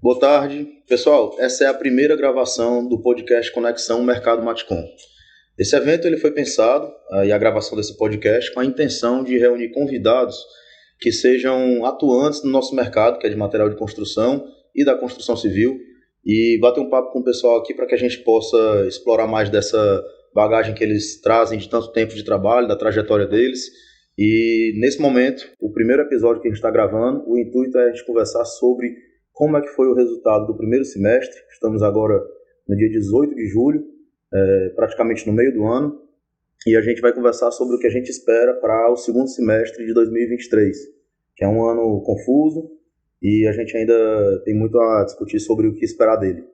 Boa tarde. Pessoal, essa é a primeira gravação do podcast Conexão Mercado Matcom. Esse evento ele foi pensado, e a gravação desse podcast, com a intenção de reunir convidados que sejam atuantes no nosso mercado, que é de material de construção e da construção civil, e bater um papo com o pessoal aqui para que a gente possa explorar mais dessa bagagem que eles trazem de tanto tempo de trabalho, da trajetória deles. E nesse momento, o primeiro episódio que a gente está gravando, o intuito é a gente conversar sobre como é que foi o resultado do primeiro semestre. Estamos agora no dia 18 de julho, praticamente no meio do ano, e a gente vai conversar sobre o que a gente espera para o segundo semestre de 2023, que é um ano confuso e a gente ainda tem muito a discutir sobre o que esperar dele.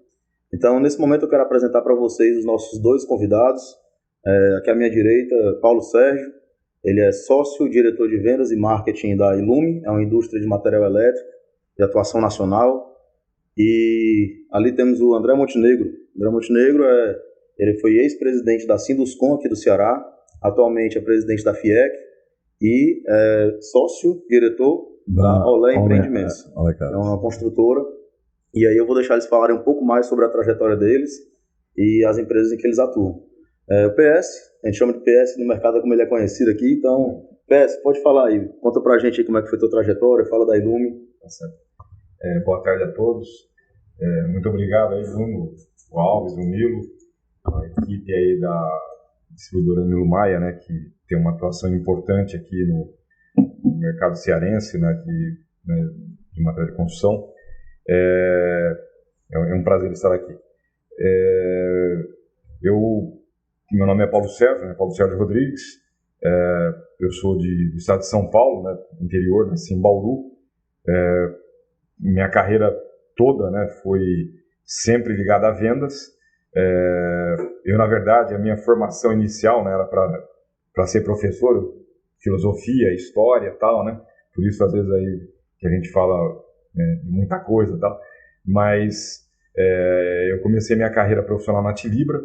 Então, nesse momento eu quero apresentar para vocês os nossos dois convidados. Aqui à minha direita, Paulo Sérgio. Ele é sócio, diretor de vendas e marketing da Ilume, é uma indústria de material elétrico de atuação nacional. E ali temos o André Montenegro. André Montenegro ele foi ex-presidente da Sinduscon aqui do Ceará, atualmente é presidente da FIEC e sócio, diretor da Olé Empreendimentos. É uma construtora. E aí eu vou deixar eles falarem um pouco mais sobre a trajetória deles e as empresas em que eles atuam. O PS, a gente chama de PS no mercado como ele é conhecido aqui, então, PS, pode falar aí, conta pra gente aí como é que foi a tua trajetória, fala da Ilume. Tá certo. Boa tarde a todos, muito obrigado aí, Bruno, o Alves, o Nilo, a equipe aí da distribuidora Nilo Maia, né, que tem uma atuação importante aqui no mercado cearense, né, de material de construção. É um prazer estar aqui. Meu nome é Paulo Sérgio, né, Paulo Sérgio Rodrigues. Eu sou do estado de São Paulo, né, interior, nasci em Bauru. Minha carreira toda, né, foi sempre ligada a vendas. Na verdade, a minha formação inicial, né, era para ser professor, filosofia, história e tal, né? Por isso, às vezes, aí que a gente fala de muita coisa e tal. Mas eu comecei minha carreira profissional na Tilibra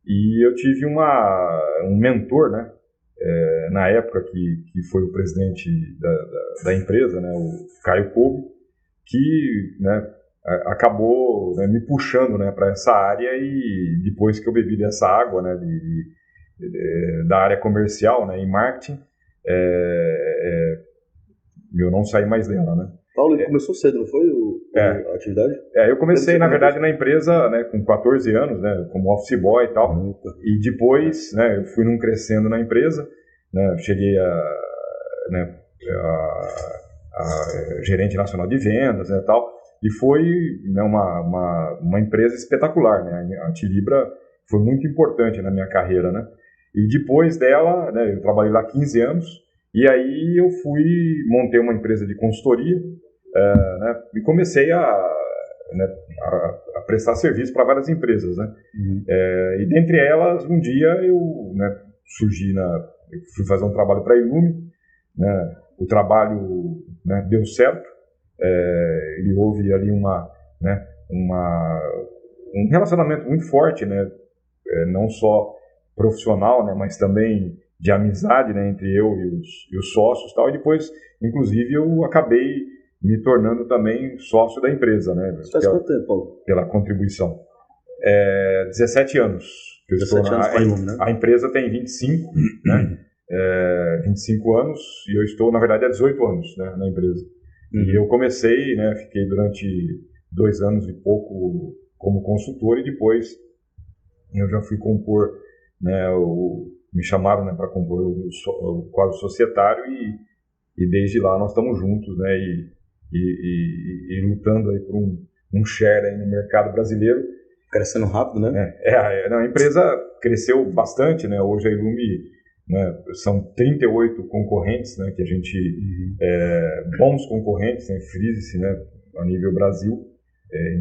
e eu tive um mentor, né? Na época que foi o presidente da empresa, né, o Caio Kobe, que, né, acabou, né, me puxando, né, para essa área, e depois que eu bebi dessa água, né, da área comercial, né, e marketing, eu não saí mais dela, né. Paulo, ele começou cedo, não foi a atividade? Eu comecei, na verdade, na empresa, né, com 14 anos, né, como office boy e tal, e depois, né, eu fui crescendo na empresa, né, cheguei a gerente nacional de vendas, né, tal, e foi, né, uma empresa espetacular, né, a Tilibra foi muito importante na minha carreira, né, e depois dela, né, eu trabalhei lá 15 anos, e aí eu montei uma empresa de consultoria, né, e comecei a prestar serviço para várias empresas, né, e dentre elas, um dia eu, né, eu fui fazer um trabalho para a Ilume, né, o trabalho, né, deu certo, e houve ali um relacionamento muito forte, né, não só profissional, né, mas também de amizade, né, entre eu e os sócios, tal, e depois, inclusive, eu acabei me tornando também sócio da empresa, né? Faz quanto tempo, Paulo? Pela contribuição. 17 anos que eu estou né? A empresa tem 25, né? 25 anos, e eu estou, na verdade, há 18 anos, né, na empresa. E eu comecei, né, fiquei durante 2 anos e pouco como consultor, e depois eu já fui compor, né, me chamaram, né, para compor o quadro societário, e desde lá nós estamos juntos, né, e lutando aí por um share aí no mercado brasileiro. Crescendo rápido, né? A empresa cresceu bastante, né, hoje a Ilume, né, são 38 concorrentes, né, que a gente, bons concorrentes, né, frise-se, né, a nível Brasil,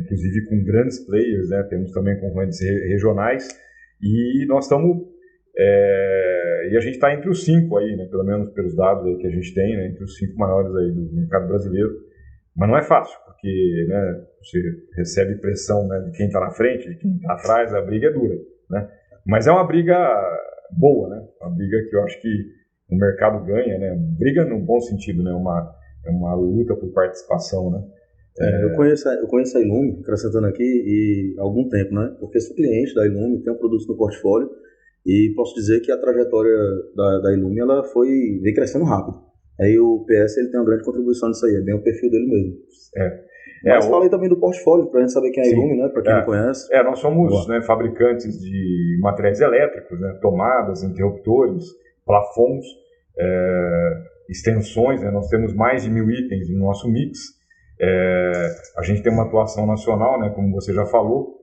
inclusive com grandes players, né, temos também concorrentes regionais, e nós estamos, e a gente está entre os 5 aí, né, pelo menos pelos dados aí que a gente tem, né, entre os 5 maiores aí do mercado brasileiro, mas não é fácil, porque, né, você recebe pressão, né, de quem está na frente, de quem está atrás, a briga é dura, né, mas é uma briga boa, né? Uma briga que eu acho que o mercado ganha, né? Briga no bom sentido, né? É uma luta por participação, né? Eu conheço a Ilume, acrescentando aqui, e há algum tempo, né? Porque sou cliente da Ilume, tenho produtos no portfólio, e posso dizer que a trajetória da Ilume, ela vem crescendo rápido. Aí o PS, ele tem uma grande contribuição nisso aí, é bem o perfil dele mesmo. Mas falei também do portfólio, pra gente saber quem é a Ilume, né? Pra quem não conhece. Nós somos fabricantes de materiais elétricos, né? Tomadas, interruptores, plafons, extensões, né? Nós temos mais de 1000 itens no nosso mix. A gente tem uma atuação nacional, né? Como você já falou,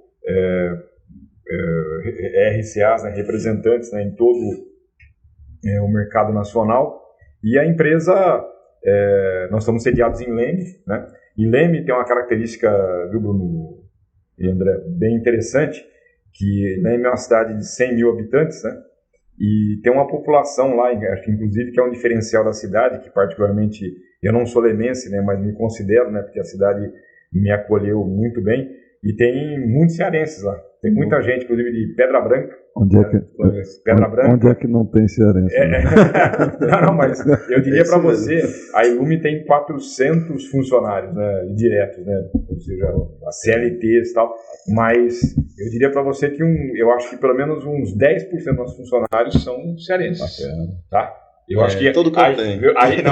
RCAs, né? Representantes, né? Em todo o mercado nacional. E a empresa, nós estamos sediados em Leme, né? E Leme tem uma característica, viu, Bruno e André, bem interessante, que Leme é uma cidade de 100 mil habitantes, né? E tem uma população lá, acho que inclusive que é um diferencial da cidade, que particularmente, eu não sou lemense, né, mas me considero, né, porque a cidade me acolheu muito bem, e tem muitos cearenses lá. Tem muita gente, inclusive de Pedra Branca. Onde é que não tem cearense? Não, mas eu diria para você, a Ilume tem 400 funcionários, né, diretos, né, ou seja, a CLTs e tal, mas eu diria para você que eu acho que pelo menos uns 10% dos nossos funcionários são cearenses, tá? Eu acho que todo canto tem. Aí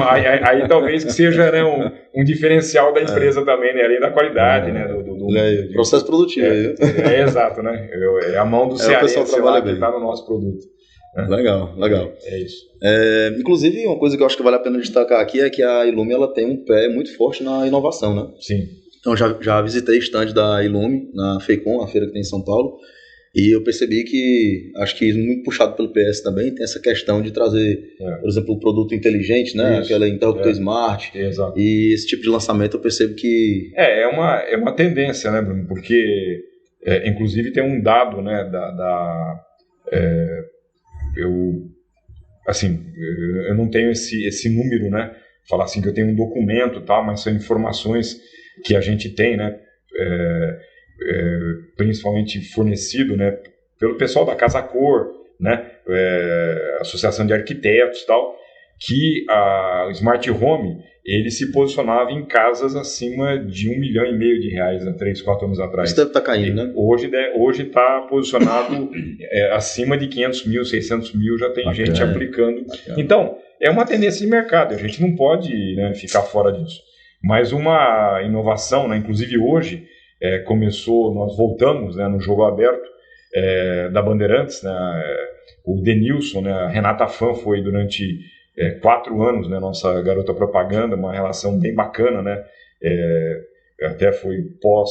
talvez que seja, né, um diferencial da empresa também, né, além da qualidade, né, do processo produtivo. Exato, né? É a mão do cearense lá que está no nosso produto. Legal. É isso. Inclusive, uma coisa que eu acho que vale a pena destacar aqui é que a Ilume, ela tem um pé muito forte na inovação, né? Sim. Então, já visitei stand da Ilume na FEICOM, a feira que tem em São Paulo, e eu percebi que, acho que muito puxado pelo PS também, tem essa questão de trazer, por exemplo, o produto inteligente, né? Isso. Aquela interruptor smart. Exato. E esse tipo de lançamento eu percebo que... É uma tendência, né, Bruno? Porque, inclusive, tem um dado, né, eu não tenho esse número, né? Falar assim que eu tenho um documento, tal, mas são informações que a gente tem, né? Principalmente fornecido, né, pelo pessoal da Casa Cor, né, Associação de Arquitetos, tal, que o Smart Home ele se posicionava em casas acima de R$1,5 milhão de reais há 3, 4 anos atrás. Isso deve estar caindo, né? Hoje está posicionado acima de 500 mil, 600 mil, já tem gente aplicando. Então, é uma tendência de mercado, a gente não pode, né, ficar fora disso. Mas uma inovação, né, inclusive hoje, nós voltamos, né, no Jogo Aberto da Bandeirantes, né, o Denilson, né, a Renata Fan foi durante 4 anos, né, nossa garota propaganda, uma relação bem bacana, né, até foi pós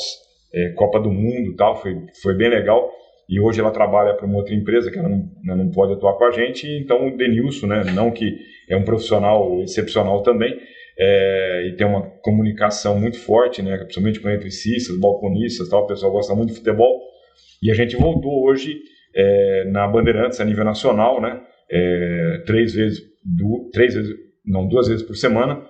Copa do Mundo, tal, foi bem legal, e hoje ela trabalha para uma outra empresa que ela não pode atuar com a gente, então o Denilson, né, não que é um profissional excepcional também, e tem uma comunicação muito forte, né, principalmente com eletricistas, balconistas, tal, o pessoal gosta muito de futebol, e a gente voltou hoje na Bandeirantes a nível nacional, né, 2 vezes por semana,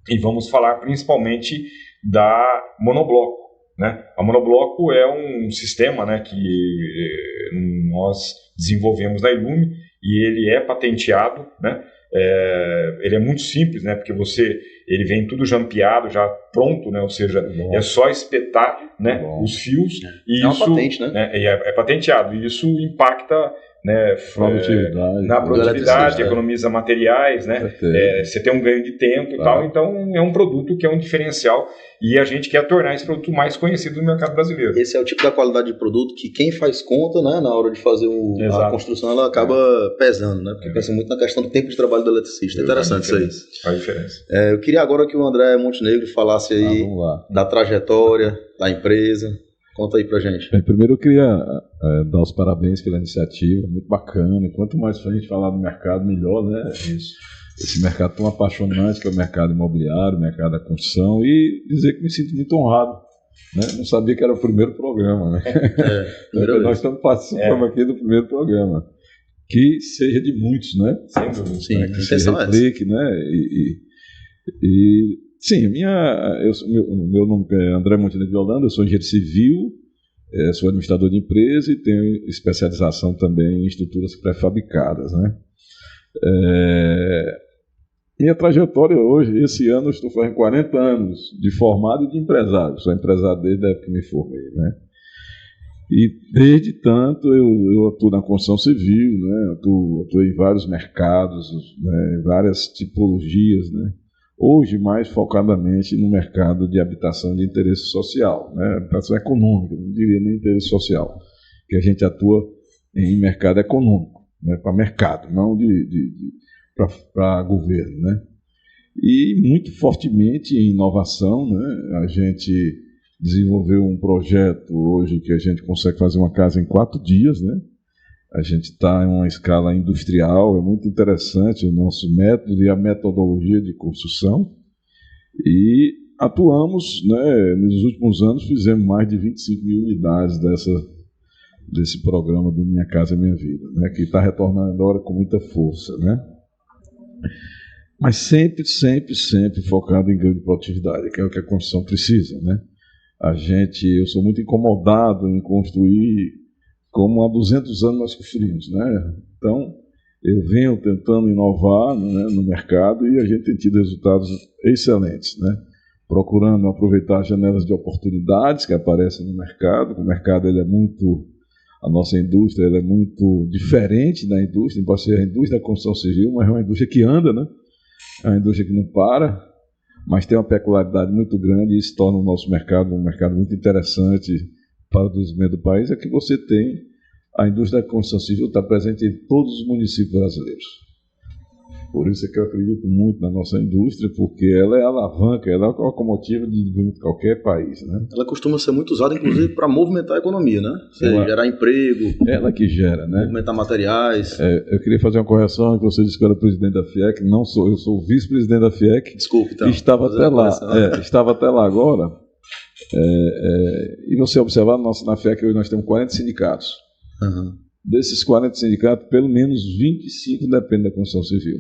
e vamos falar principalmente da monobloco, né? A monobloco é um sistema, né, que nós desenvolvemos na Ilume e ele é patenteado, né? Ele é muito simples, né? Porque ele vem tudo jampeado, já pronto, né? Ou seja, é só espetar, né, os fios e uma isso, patente, né? É patenteado e isso impacta, né, na do produtividade, economiza materiais, né? Você tem um ganho de tempo e tal, então é um produto que é um diferencial e a gente quer tornar esse produto mais conhecido no mercado brasileiro. Esse é o tipo da qualidade de produto que quem faz conta, né, na hora de fazer a construção, ela acaba pesando, né? Porque pensa muito na questão do tempo de trabalho do eletricista. É interessante isso aí. Faz diferença. Eu queria agora que o André Montenegro falasse aí da trajetória da empresa. Conta aí pra gente. Primeiro eu queria dar os parabéns pela iniciativa, muito bacana. E quanto mais a gente falar do mercado, melhor, né? Isso. Esse mercado tão apaixonante que é o mercado imobiliário, o mercado da construção, e dizer que me sinto muito honrado, né? Não sabia que era o primeiro programa, né? Nós estamos participando aqui do primeiro programa. Que seja de muitos, né? Sem dúvida. Sim, que se replique, né? Sim, meu nome é André Montenegro de Holanda, eu sou engenheiro civil, sou administrador de empresa e tenho especialização também em estruturas pré-fabricadas, né? Minha trajetória hoje, esse ano eu estou fazendo 40 anos de formado e de empresário. Sou empresário desde a época que me formei, né? E desde tanto eu atuo na construção civil, né? Atuo em vários mercados, né? Várias tipologias, né? Hoje mais focadamente no mercado de habitação de interesse social, né? Habitação econômica, não diria nem interesse social, que a gente atua em mercado econômico, né? Para mercado, não para governo, né? E muito fortemente em inovação, né? A gente desenvolveu um projeto hoje que a gente consegue fazer uma casa em 4 dias, né? A gente está em uma escala industrial, é muito interessante o nosso método e a metodologia de construção. E atuamos, né? Nos últimos anos fizemos mais de 25 mil unidades desse programa do Minha Casa Minha Vida, né? Que está retornando agora com muita força, né? Mas sempre focado em ganho de produtividade, que é o que a construção precisa, né? Eu sou muito incomodado em construir como há 200 anos nós construímos, né? Então, eu venho tentando inovar, né, no mercado e a gente tem tido resultados excelentes, né? Procurando aproveitar as janelas de oportunidades que aparecem no mercado. O mercado a nossa indústria é muito diferente da indústria, pode ser a indústria da construção civil, mas é uma indústria que anda, né? É uma indústria que não para, mas tem uma peculiaridade muito grande e isso torna o nosso mercado um mercado muito interessante para o desenvolvimento do país, é que você tem a indústria da construção civil está presente em todos os municípios brasileiros. Por isso é que eu acredito muito na nossa indústria, porque ela é a alavanca, ela é a locomotiva de desenvolvimento de qualquer país, né? Ela costuma ser muito usada, inclusive, para movimentar a economia, né? Gerar emprego. Ela que gera, né? Movimentar materiais. Eu queria fazer uma correção, que você disse que era presidente da FIEC. Não sou, eu sou o vice-presidente da FIEC. Desculpe, então. Estava até lá agora. E você observar, na FIEC hoje nós temos 40 sindicatos. Uhum. Desses 40 sindicatos, pelo menos 25 dependem da construção civil,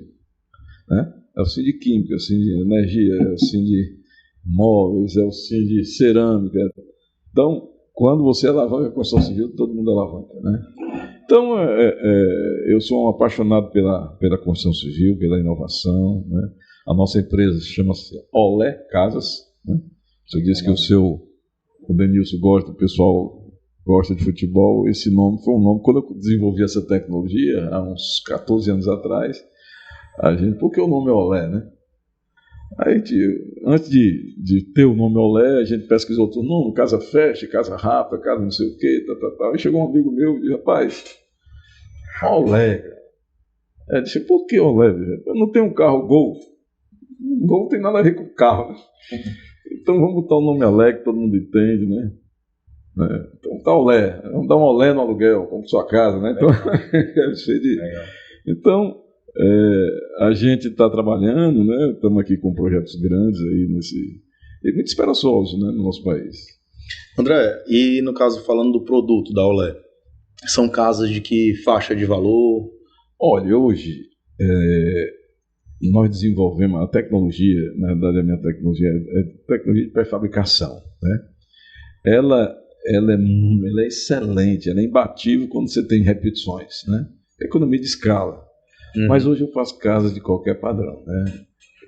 né? É o Sind de Química, é o Sind de Energia, é o Sind de Móveis, é o Sind de Cerâmica. Então, quando você alavanca a construção civil, todo mundo alavanca, né? Então, eu sou um apaixonado pela construção civil, pela inovação, né? A nossa empresa chama-se Olé Casas, né? Você disse que o Denilson gosta, o pessoal gosta de futebol. Esse nome foi um nome, quando eu desenvolvi essa tecnologia, há uns 14 anos atrás, por que o nome é Olé, né? Aí, antes de ter o nome Olé, a gente pesquisou outro nome, Casa Fest, Casa Rápida, Casa não sei o quê, tal. Aí chegou um amigo meu e disse, rapaz, Olé, cara. Disse, por que Olé? Eu não tenho um carro Gol. Gol não tem nada a ver com carro. Então vamos botar o nome Olé, que todo mundo entende, né? Então tá Olé, vamos dar um Olé no aluguel, como sua casa, né? Então, a gente está trabalhando, né? Estamos aqui com projetos grandes aí e muito esperançosos, né, no nosso país. André, e no caso falando do produto da Olé, são casas de que faixa de valor? Olha, hoje nós desenvolvemos a tecnologia, na verdade a minha tecnologia é tecnologia de pré-fabricação, né? Ela é excelente, ela é imbatível quando você tem repetições, né? Economia de escala. Mas hoje eu faço casas de qualquer padrão, né?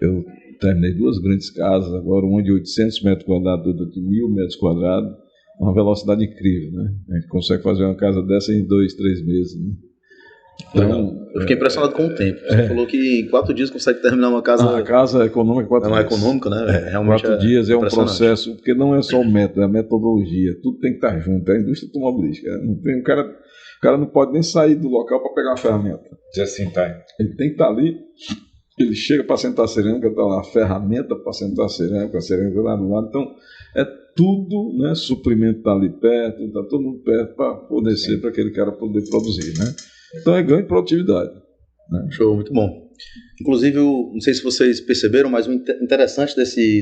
Eu terminei 2 grandes casas, agora uma de 800 metros quadrados, outra de 1.000 metros quadrados, uma velocidade incrível, né? A gente consegue fazer uma casa dessa em 2, 3 meses, né? Então, eu fiquei impressionado com o tempo. Você falou que em 4 dias consegue terminar uma casa. A casa econômica 4 dias. Não é econômica, né? Realmente 4 dias é um processo, porque não é só o método, é a metodologia. Tudo tem que estar junto. É a indústria automobilística. Não tem, o cara não pode nem sair do local para pegar uma ferramenta. Assim, tá. Ele tem que estar ali. Ele chega para sentar a cerâmica, está lá a ferramenta para sentar a cerâmica lá do lado. Então, é tudo, né? Suprimento está ali perto, está todo mundo perto para poder ser, para aquele cara poder produzir, né? Então é ganho de produtividade, né? Show, muito bom. Inclusive, não sei se vocês perceberam, mas o interessante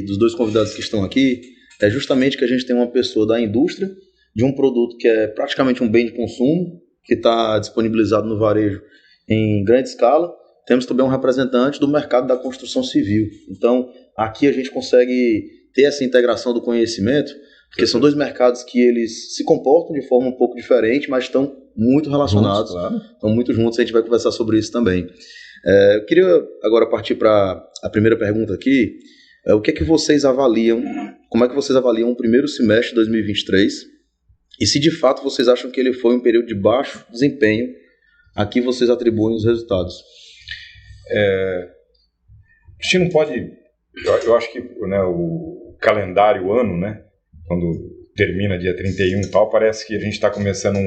dos 2 convidados que estão aqui é justamente que a gente tem uma pessoa da indústria, de um produto que é praticamente um bem de consumo, que está disponibilizado no varejo em grande escala. Temos também um representante do mercado da construção civil. Então, aqui a gente consegue ter essa integração do conhecimento, porque são 2 mercados que eles se comportam de forma um pouco diferente, mas estão muito relacionados, claro. Estão muito juntos, a gente vai conversar sobre isso também. Eu queria agora partir para a primeira pergunta aqui. O que é que vocês avaliam, como é que vocês avaliam o primeiro semestre de 2023 e se de fato vocês acham que ele foi um período de baixo desempenho a que vocês atribuem os resultados? A gente não pode, eu acho que, né, o calendário, o ano, né, quando termina dia 31 e tal, parece que a gente está começando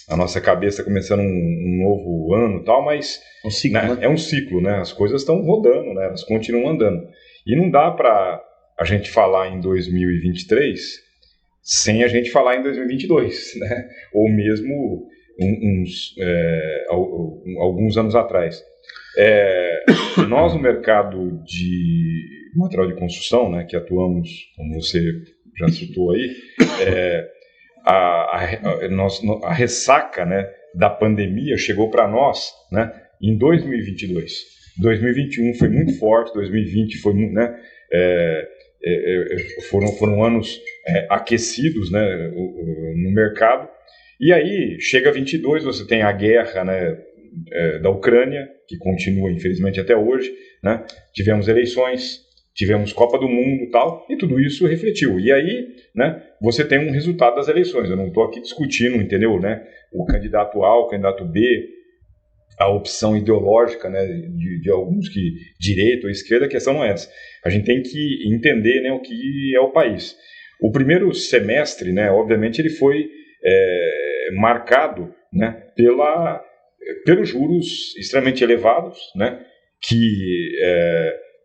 a nossa cabeça começando um novo ano e tal, mas um ciclo, né? É um ciclo, né? As coisas estão rodando, né? Elas continuam andando. E não dá para a gente falar em 2023 sem a gente falar em 2022, né? Ou mesmo alguns anos atrás. Nós no mercado de material de construção, né, que atuamos, como você já citou aí, a ressaca, né, da pandemia chegou para nós, né, em 2022. 2021 foi muito forte, 2020 foi muito, né, foram anos aquecidos, né, no mercado. E aí chega 22, você tem a guerra, né, da Ucrânia, que continua infelizmente até hoje, né? Tivemos eleições, tivemos Copa do Mundo e tal, e tudo isso refletiu. E aí, né, você tem um resultado das eleições. Eu não estou aqui discutindo, entendeu, né, o candidato A, o candidato B, a opção ideológica, né, de alguns que direita ou esquerda, a questão não é essa. A gente tem que entender, né, o que é o país. O primeiro semestre, né, obviamente, ele foi marcado, né, pelos juros extremamente elevados, né,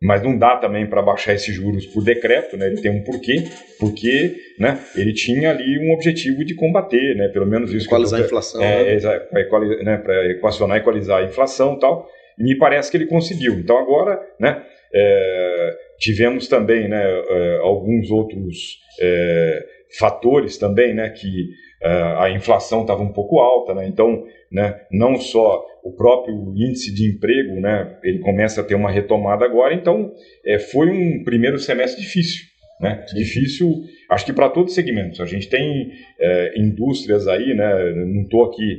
mas não dá também para baixar esses juros por decreto, né? Ele tem um porquê, porque, né, ele tinha ali um objetivo de combater, né, pelo menos isso. Equalizar a inflação. Para equacionar e equalizar a inflação e tal, e me parece que ele conseguiu. Então agora, né, tivemos também, né, alguns outros fatores também, né, que a inflação estava um pouco alta, né? Então, né, não só o próprio índice de emprego, né, ele começa a ter uma retomada agora. Então, foi um primeiro semestre difícil, né? Difícil, acho que para todos os segmentos. A gente tem indústrias aí, né? Não estou aqui,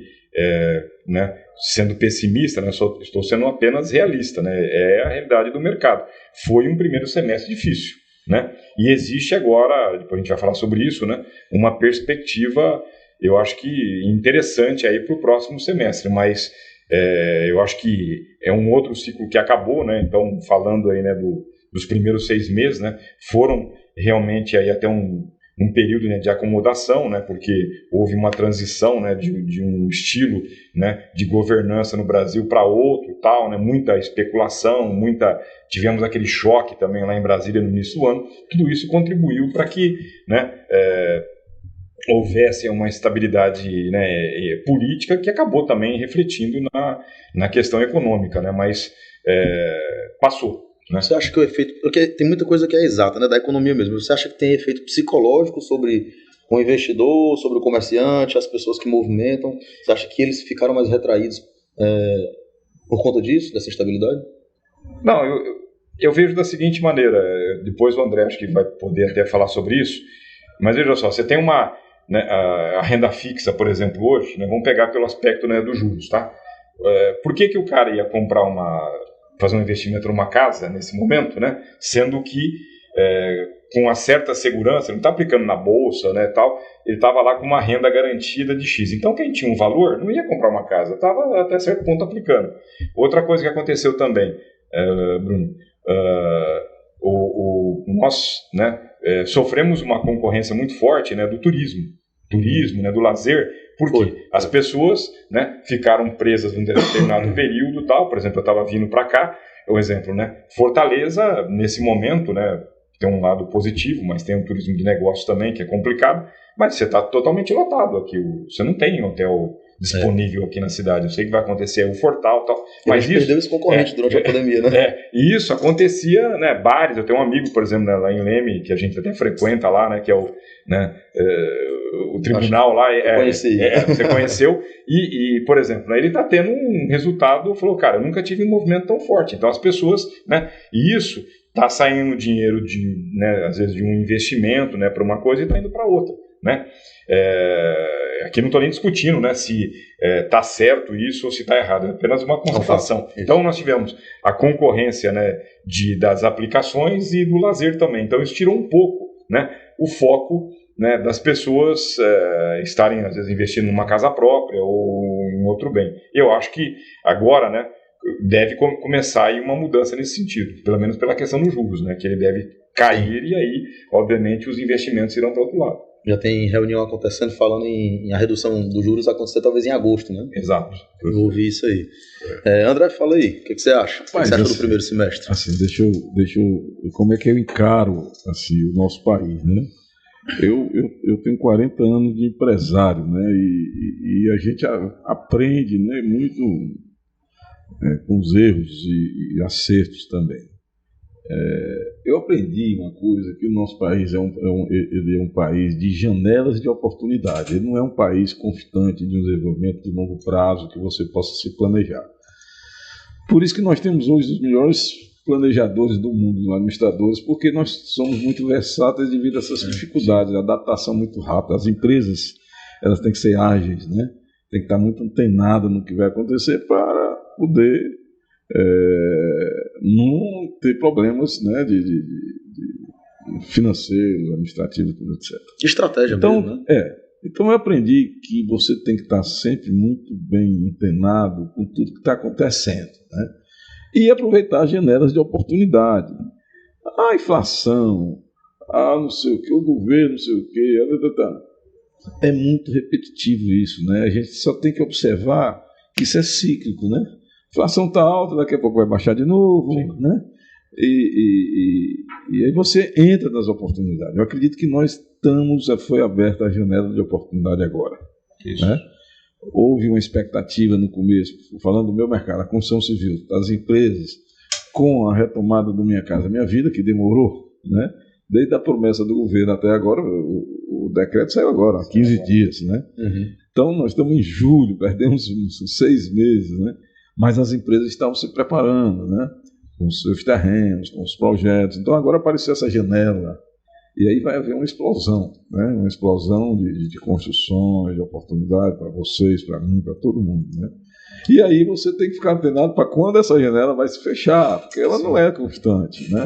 né, sendo pessimista, né? Estou sendo apenas realista, né? É a realidade do mercado. Foi um primeiro semestre difícil, né? E existe agora, depois a gente vai falar sobre isso, né, uma perspectiva, eu acho que interessante aí para o próximo semestre, mas eu acho que é um outro ciclo que acabou, né? Então, falando aí, né, dos primeiros 6 meses, né, foram realmente aí até um período, né, de acomodação, né, porque houve uma transição, né, de um estilo, né, de governança no Brasil para outro, tal, né, muita especulação, tivemos aquele choque também lá em Brasília no início do ano. Tudo isso contribuiu para que, né, houvesse uma estabilidade, né, política que acabou também refletindo na questão econômica, né, mas passou. Né? Você acha que o efeito... Porque tem muita coisa que é exata, né, da economia mesmo. Você acha que tem efeito psicológico sobre o investidor, sobre o comerciante, as pessoas que movimentam? Você acha que eles ficaram mais retraídos por conta disso, dessa instabilidade? Não, eu vejo da seguinte maneira. Depois o André acho que vai poder até falar sobre isso. Mas veja só, você tem né, a renda fixa, por exemplo, hoje, né, vamos pegar pelo aspecto, né, dos juros, tá? Por que o cara ia fazer um investimento numa casa nesse momento, né? Sendo que com uma certa segurança, ele não está aplicando na bolsa, né, tal, ele estava lá com uma renda garantida de X. Então quem tinha um valor não ia comprar uma casa, estava até certo ponto aplicando. Outra coisa que aconteceu também, Bruno, nós, né, sofremos uma concorrência muito forte, né, do turismo, né, do lazer, porque as pessoas, né, ficaram presas num determinado período, tal. Por exemplo, eu estava vindo para cá, um exemplo, né, Fortaleza, nesse momento, né, tem um lado positivo, mas tem um turismo de negócios também que é complicado, mas você está totalmente lotado aqui, você não tem hotel disponível aqui na cidade. Eu sei que vai acontecer o Fortal e tal. Mas isso perdeu esse concorrente durante a pandemia, né? E isso acontecia, né, bares. Eu tenho um amigo, por exemplo, né, lá em Leme, que a gente até frequenta lá, né, que é o tribunal lá. Você conheceu. E, por exemplo, né, ele está tendo um resultado, falou, cara, eu nunca tive um movimento tão forte. Então as pessoas, né, e isso está saindo dinheiro, né, às vezes de um investimento, né, para uma coisa e está indo para outra. né? Aqui não estou nem discutindo, né, se está certo isso ou se está errado, é apenas uma constatação. Então nós tivemos a concorrência, né, das aplicações e do lazer também. Então isso tirou um pouco, né, o foco, né, das pessoas estarem às vezes investindo numa casa própria ou em outro bem. Eu acho que agora, né, deve começar aí uma mudança nesse sentido, pelo menos pela questão dos juros, né, que ele deve cair e aí, obviamente, os investimentos irão para o outro lado. Já tem reunião acontecendo falando em a redução dos juros acontecer talvez em agosto, né? Exato. Eu ouvi isso aí. André, fala aí, o que você acha? O que você acha do primeiro semestre? Assim, deixa eu como é que eu encaro assim, o nosso país, né? Eu tenho 40 anos de empresário, né? E a gente aprende, né, muito com os erros e acertos também. Eu aprendi uma coisa, que o nosso país ele é um país de janelas de oportunidade. Ele não é um país constante de um desenvolvimento de longo prazo que você possa se planejar. Por isso que nós temos hoje os melhores planejadores do mundo, os administradores, porque nós somos muito versáteis devido a essas dificuldades, a adaptação muito rápida. As empresas, elas têm que ser ágeis, né? Tem que estar muito antenada no que vai acontecer para poder não ter problemas, né, de financeiros, administrativos, etc. Estratégia mesmo, né? Então eu aprendi que você tem que estar sempre muito bem antenado com tudo que está acontecendo, né? E aproveitar as janelas de oportunidade. A inflação, não sei o que, o governo, não sei o que, é muito repetitivo isso, né? A gente só tem que observar que isso é cíclico, né? A inflação está alta, daqui a pouco vai baixar de novo, né? E aí você entra nas oportunidades. Eu acredito que foi aberta a janela de oportunidade agora. Isso. Né? Houve uma expectativa no começo, falando do meu mercado, a construção civil, das empresas, com a retomada do Minha Casa Minha Vida, que demorou, né? Desde a promessa do governo até agora, o decreto saiu agora, há 15 dias, né? Uhum. Então nós estamos em julho, perdemos uns 6 meses, né? Mas as empresas estavam se preparando, né? Com os seus terrenos, com os projetos. Então agora apareceu essa janela e aí vai haver uma explosão, né? Uma explosão de construções, de oportunidade para vocês, para mim, para todo mundo, né? E aí você tem que ficar antenado para quando essa janela vai se fechar, porque ela não é constante, né?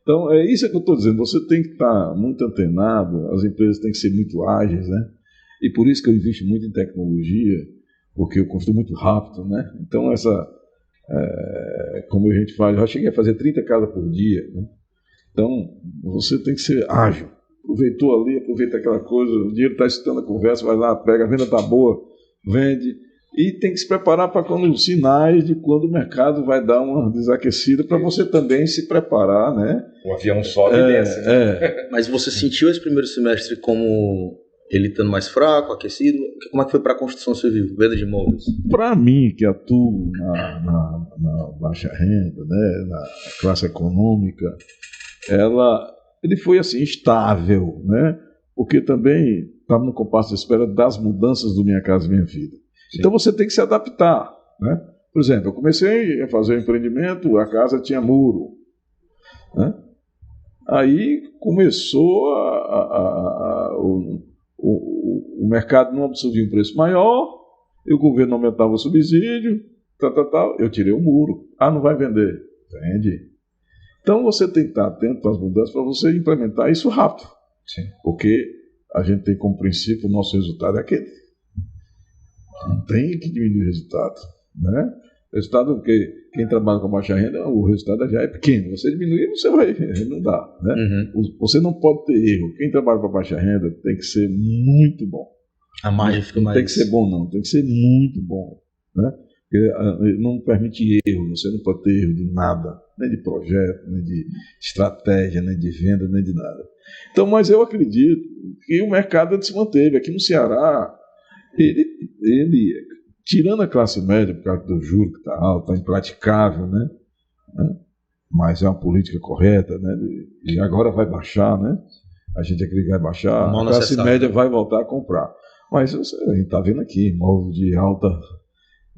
Então é isso que eu estou dizendo, você tem que estar muito antenado, as empresas têm que ser muito ágeis, né? E por isso que eu invisto muito em tecnologia, porque eu construo muito rápido, né? Então como a gente faz, eu já cheguei a fazer 30 casas por dia, né? Então você tem que ser ágil. Aproveitou ali, aproveita aquela coisa, o dinheiro está excitando a conversa, vai lá, pega, a venda está boa, vende. E tem que se preparar para os sinais de quando o mercado vai dar uma desaquecida, para você também se preparar, né? O avião sobe e desce, né? Mas você sentiu esse primeiro semestre como ele estando mais fraco, aquecido? Como é que foi para a construção civil, venda de imóveis? Para mim, que atuo na baixa renda, né, na classe econômica, ele foi assim, estável, né? Porque também estava no compasso de espera das mudanças do Minha Casa Minha Vida. Sim. Então você tem que se adaptar, né? Por exemplo, eu comecei a fazer um empreendimento, a casa tinha muro, né? Aí começou o mercado não absorvia um preço maior, e o governo aumentava o subsídio, eu tirei o muro. Não vai vender? Vende. Então você tem que estar atento às mudanças para você implementar isso rápido. Sim. Porque a gente tem como princípio o nosso resultado é aquele. Não tem que diminuir o resultado, né? O resultado, porque quem trabalha com baixa renda, o resultado já é pequeno. Você diminuir, você vai, não dá, né? Uhum. Você não pode ter erro. Quem trabalha com baixa renda tem que ser muito bom. A margem fica mais... Não tem que ser bom, não. Tem que ser muito bom, né? Porque não permite erro. Você não pode ter erro de nada, nem de projeto, nem de estratégia, nem de venda, nem de nada. Então, mas eu acredito que o mercado se manteve. Aqui no Ceará, ele tirando a classe média por causa do juro que está alto, está impraticável, né? Mas é uma política correta, né? E agora vai baixar, né? A gente acredita que vai baixar, a classe média vai voltar a comprar. Mas a gente está vendo aqui, imóvel de alta,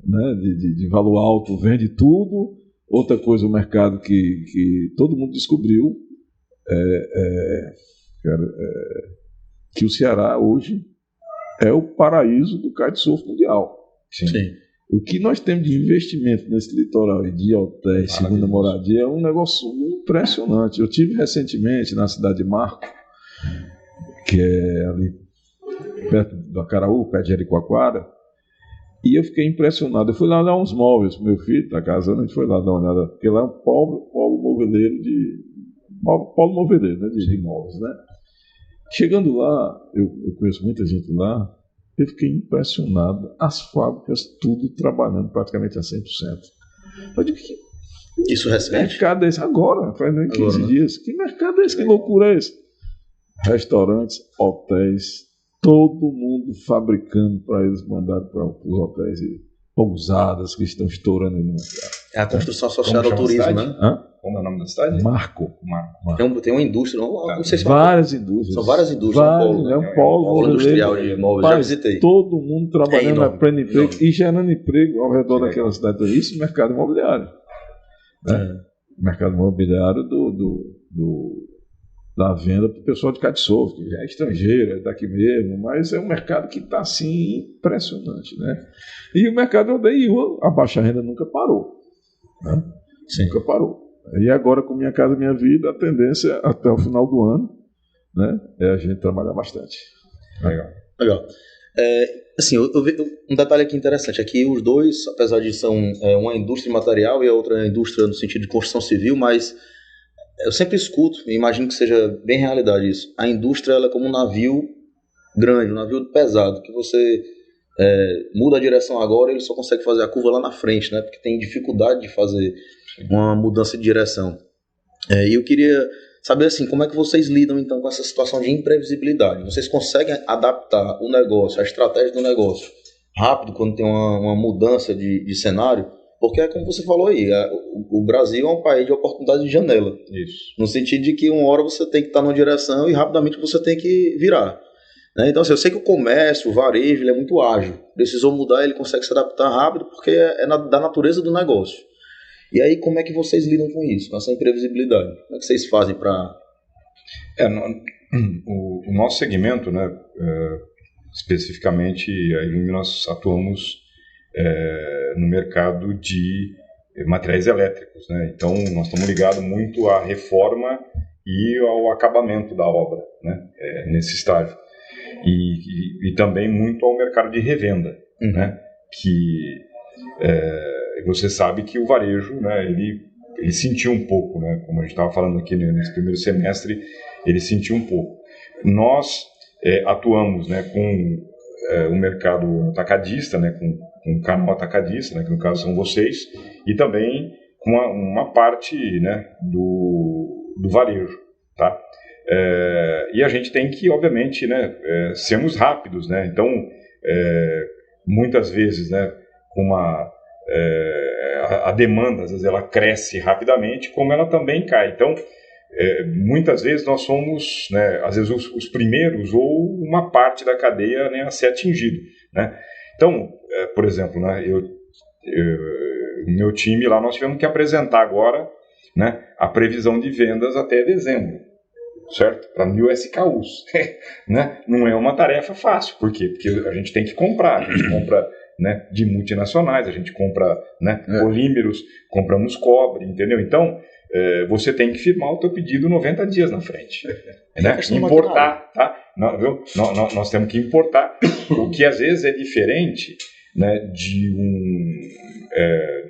né? De valor alto, vende tudo. Outra coisa, o mercado que todo mundo descobriu que o Ceará hoje é o paraíso do kitesurf mundial. Sim. O que nós temos de investimento nesse litoral e de hotéis, segunda moradia, é um negócio impressionante. Eu tive recentemente na cidade de Marco, que é ali perto do Acaraú, perto de Jericoacoara, e eu fiquei impressionado. Eu fui lá dar uns móveis para meu filho, está casando, a gente foi lá dar uma olhada, porque lá é um polo moveleiro de imóveis, né? Chegando lá, eu conheço muita gente lá, eu fiquei impressionado, as fábricas tudo trabalhando praticamente a 100%. Eu digo, que isso recente? mercado é esse? Agora, faz nem 15 dias. Que mercado é esse? Que loucura é esse? Restaurantes, hotéis, todo mundo fabricando para eles mandarem para os hotéis e pousadas que estão estourando aí no mercado. É a construção associada ao turismo, né? Como é o nome da cidade? Marco. Tem uma indústria, não sei se várias indústrias. São várias indústrias. É um polo industrial de imóveis, já visitei. Todo mundo trabalhando na pleno emprego e gerando emprego ao redor daquela cidade. Isso, mercado imobiliário. Né? Mercado imobiliário da venda para o pessoal de kitesurf, que é estrangeiro, é daqui mesmo, mas é um mercado que está assim impressionante, né? E o mercado daí, a baixa renda nunca parou, né? Nunca parou. E agora, com Minha Casa Minha Vida, a tendência até o final do ano, né, é a gente trabalhar bastante. Legal. Assim, eu vi um detalhe aqui interessante, é que os dois, apesar de são uma indústria de material e a outra indústria no sentido de construção civil, mas eu sempre escuto, e imagino que seja bem realidade isso, a indústria ela é como um navio grande, um navio pesado, que você muda a direção agora e ele só consegue fazer a curva lá na frente, né, porque tem dificuldade de fazer uma mudança de direção. E eu queria saber assim, como é que vocês lidam então com essa situação de imprevisibilidade? Vocês conseguem adaptar o negócio, a estratégia do negócio rápido quando tem uma mudança de cenário? Porque é como você falou aí, o Brasil é um país de oportunidade de janela. Isso. No sentido de que uma hora você tem que estar numa direção e rapidamente você tem que virar. Né? Então assim, eu sei que o comércio, o varejo, ele é muito ágil. Precisou mudar, ele consegue se adaptar rápido porque da natureza do negócio. E aí, como é que vocês lidam com isso, com essa imprevisibilidade? Como é que vocês fazem para... O nosso segmento, né, especificamente, aí nós atuamos no mercado de materiais elétricos, né? Então, nós estamos ligados muito à reforma e ao acabamento da obra, né, nesse estágio. E também muito ao mercado de revenda, né, que... você sabe que o varejo, né, ele sentiu um pouco, né, como a gente estava falando aqui nesse primeiro semestre, ele sentiu um pouco. Nós atuamos, né, com o mercado atacadista, né, com o canal atacadista, né, que no caso são vocês, e também com uma parte, né, do varejo, tá? E a gente tem que, obviamente, né, sermos rápidos, né? Então, muitas vezes, né, com a demanda, às vezes ela cresce rapidamente, como ela também cai. Então, muitas vezes nós somos, né, às vezes os primeiros ou uma parte da cadeia, né, a ser atingido, né? Então, por exemplo, né, meu time lá, nós tivemos que apresentar agora, né, a previsão de vendas até dezembro, certo? Para 1.000 SKUs. Né? Não é uma tarefa fácil. Por quê? Porque a gente tem que comprar, a gente compra, né, de multinacionais, a gente compra, né, polímeros, compramos cobre, entendeu? Então, você tem que firmar o teu pedido 90 dias na frente. Né? Importar, tá? Nós temos que importar, o que às vezes é diferente, né, de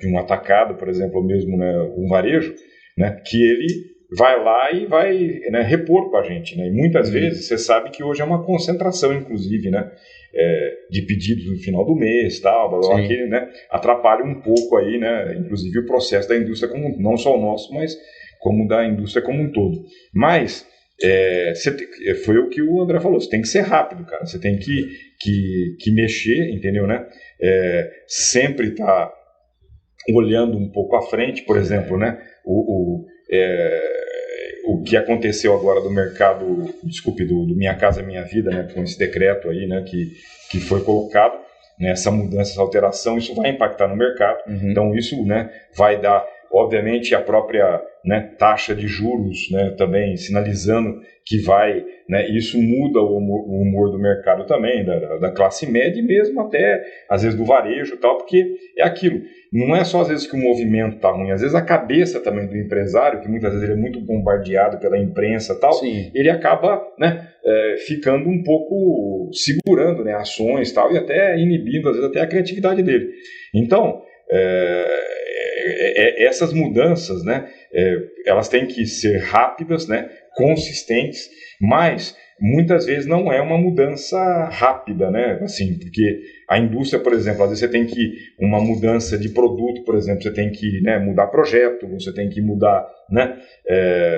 um atacado, por exemplo, ou mesmo, né, um varejo, né, que ele vai lá e vai, né, repor com a gente, né? E muitas vezes você sabe que hoje é uma concentração, inclusive, né, de pedidos no final do mês, tal, que, né, atrapalha um pouco aí, né, inclusive o processo da indústria como não só o nosso, mas como da indústria como um todo. Mas foi o que o André falou, você tem que ser rápido, cara, você tem que mexer, entendeu, né? Sempre tá olhando um pouco à frente, por exemplo, né? O que aconteceu agora do mercado, do Minha Casa Minha Vida, né, com esse decreto aí, né, que foi colocado, né, essa mudança, essa alteração, isso vai impactar no mercado. Então isso, né, vai dar, obviamente, a própria né, taxa de juros, né, também sinalizando que vai, né, isso muda o humor do mercado também, da classe média e mesmo até, às vezes, do varejo e tal, porque é aquilo, não é só às vezes que o movimento está ruim, às vezes a cabeça também do empresário, que muitas vezes ele é muito bombardeado pela imprensa e tal, Sim. ele acaba, né, ficando um pouco segurando, né, ações e tal, e até inibindo, às vezes, até a criatividade dele. Então, essas mudanças, né, elas têm que ser rápidas, né, consistentes, mas muitas vezes não é uma mudança rápida, né, assim, porque a indústria, por exemplo, às vezes você tem que uma mudança de produto, por exemplo, você tem que, né, mudar projeto, você tem que mudar, né,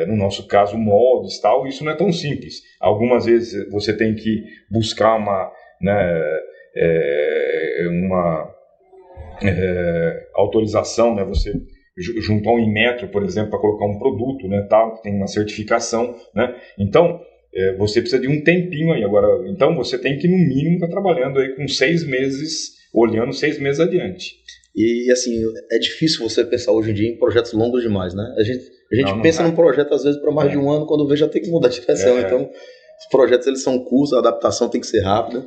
no nosso caso, moldes, tal. Isso não é tão simples. Algumas vezes você tem que buscar uma, né, autorização, né, você junto a um Inmetro, por exemplo, para colocar um produto, né, tal, que tem uma certificação, né, então você precisa de um tempinho aí agora, então você tem que no mínimo estar trabalhando aí com 6 meses, olhando 6 meses adiante. E assim, é difícil você pensar hoje em dia em projetos longos demais, né? A gente não pensa num projeto às vezes para mais de um ano, quando vê já tem que mudar de direção, então os projetos eles são curtos, a adaptação tem que ser rápida.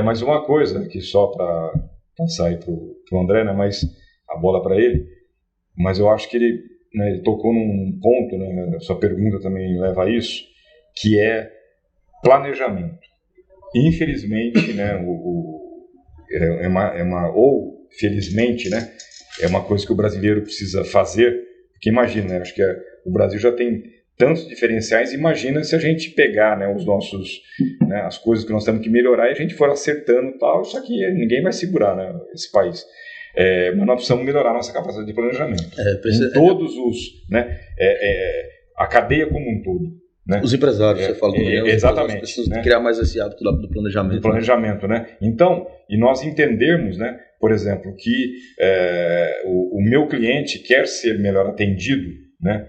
Mais uma coisa, que só para passar aí pro André, né, mas a bola para ele, mas eu acho que ele, né, ele tocou num ponto, né, a sua pergunta também leva a isso, que é planejamento. Infelizmente, né, ou felizmente, né, é uma coisa que o brasileiro precisa fazer, porque imagina, né, acho que o Brasil já tem tantos diferenciais, imagina se a gente pegar, né, os nossos, né, as coisas que nós temos que melhorar e a gente for acertando e tal, isso aqui ninguém vai segurar, né, esse país. Mas nós precisamos melhorar a nossa capacidade de planejamento. Em todos os, né, a cadeia como um todo. Né? Os empresários, você falou também. Exatamente. Precisam criar mais esse hábito do planejamento. Do planejamento, né? Então, e nós entendermos, né, por exemplo, que o meu cliente quer ser melhor atendido, né,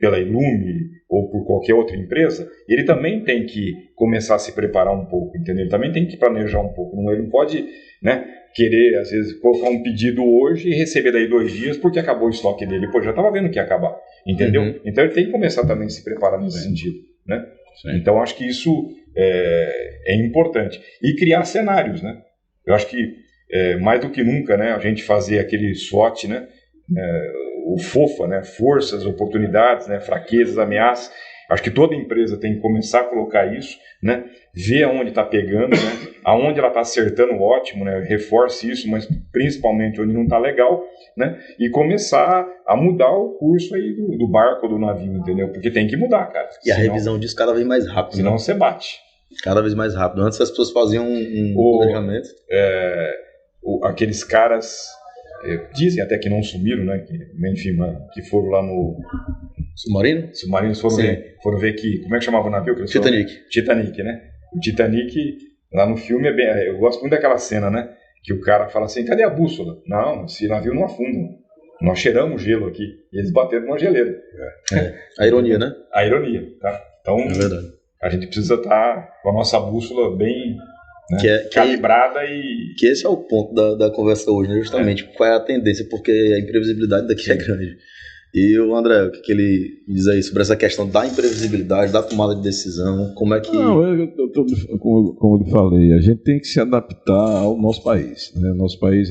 pela Ilume ou por qualquer outra empresa, ele também tem que começar a se preparar um pouco, entendeu? Ele também tem que planejar um pouco. Ele não pode, né, querer, às vezes, colocar um pedido hoje e receber daí 2 dias porque acabou o estoque dele. Pô, já estava vendo que ia acabar, entendeu? Então ele tem que começar também a se preparar nesse sentido, né? Então acho que isso é importante. E criar cenários, né? Eu acho que mais do que nunca, né, a gente fazer aquele SWOT, né, o FOFA, né, forças, oportunidades, né, fraquezas, ameaças. Acho que toda empresa tem que começar a colocar isso, né, ver aonde está pegando, né, aonde ela está acertando, ótimo, né, reforce isso, mas principalmente onde não está legal, né, e começar a mudar o curso aí do barco, do navio, entendeu? Porque tem que mudar, cara. E a revisão disso cada vez mais rápido. Senão você bate. Cada vez mais rápido. Antes as pessoas faziam um planejamento. Aqueles caras dizem até que não sumiram, né, enfim, que foram lá no Submarino foram ver que, como é que chamava o navio? Titanic, né? O Titanic, lá no filme, eu gosto muito daquela cena, né? Que o cara fala assim, cadê a bússola? Não, esse navio não afunda. Nós cheiramos gelo aqui. E eles bateram numa geleira. A ironia, né? A ironia, tá? Então, é verdade. A gente precisa estar com a nossa bússola bem, né, calibrada e... Que esse é o ponto da conversa hoje, né? Justamente. Qual é a tendência? Porque a imprevisibilidade daqui é grande. E o André, o que ele diz aí sobre essa questão da imprevisibilidade, da tomada de decisão, como é que... Não, como eu falei, a gente tem que se adaptar ao nosso país, né? Nosso país,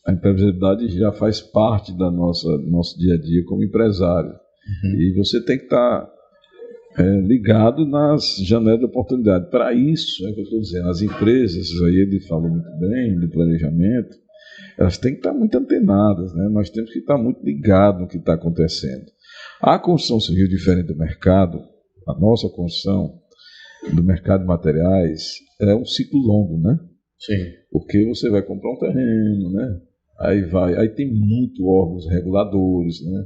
a imprevisibilidade já faz parte do nosso dia a dia como empresário. E você tem que estar ligado nas janelas de oportunidade. Para isso, é o que eu estou dizendo, as empresas, aí ele falou muito bem do planejamento, elas têm que estar muito antenadas, né? Nós temos que estar muito ligados no que está acontecendo. A construção civil, diferente do mercado, a nossa construção do mercado de materiais é um ciclo longo, né? Sim. Porque você vai comprar um terreno, né? Aí tem muito órgãos reguladores, né?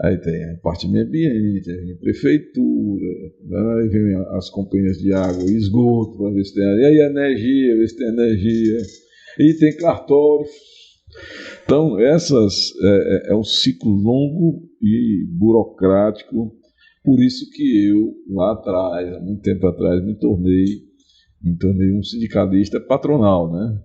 Aí tem a parte de meio ambiente, a prefeitura, aí vem as companhias de água e esgoto, para ver se tem, e aí energia, ver se tem energia, e tem cartório. Então, é um ciclo longo e burocrático, por isso que eu, lá atrás, há muito tempo atrás, me tornei um sindicalista patronal, né?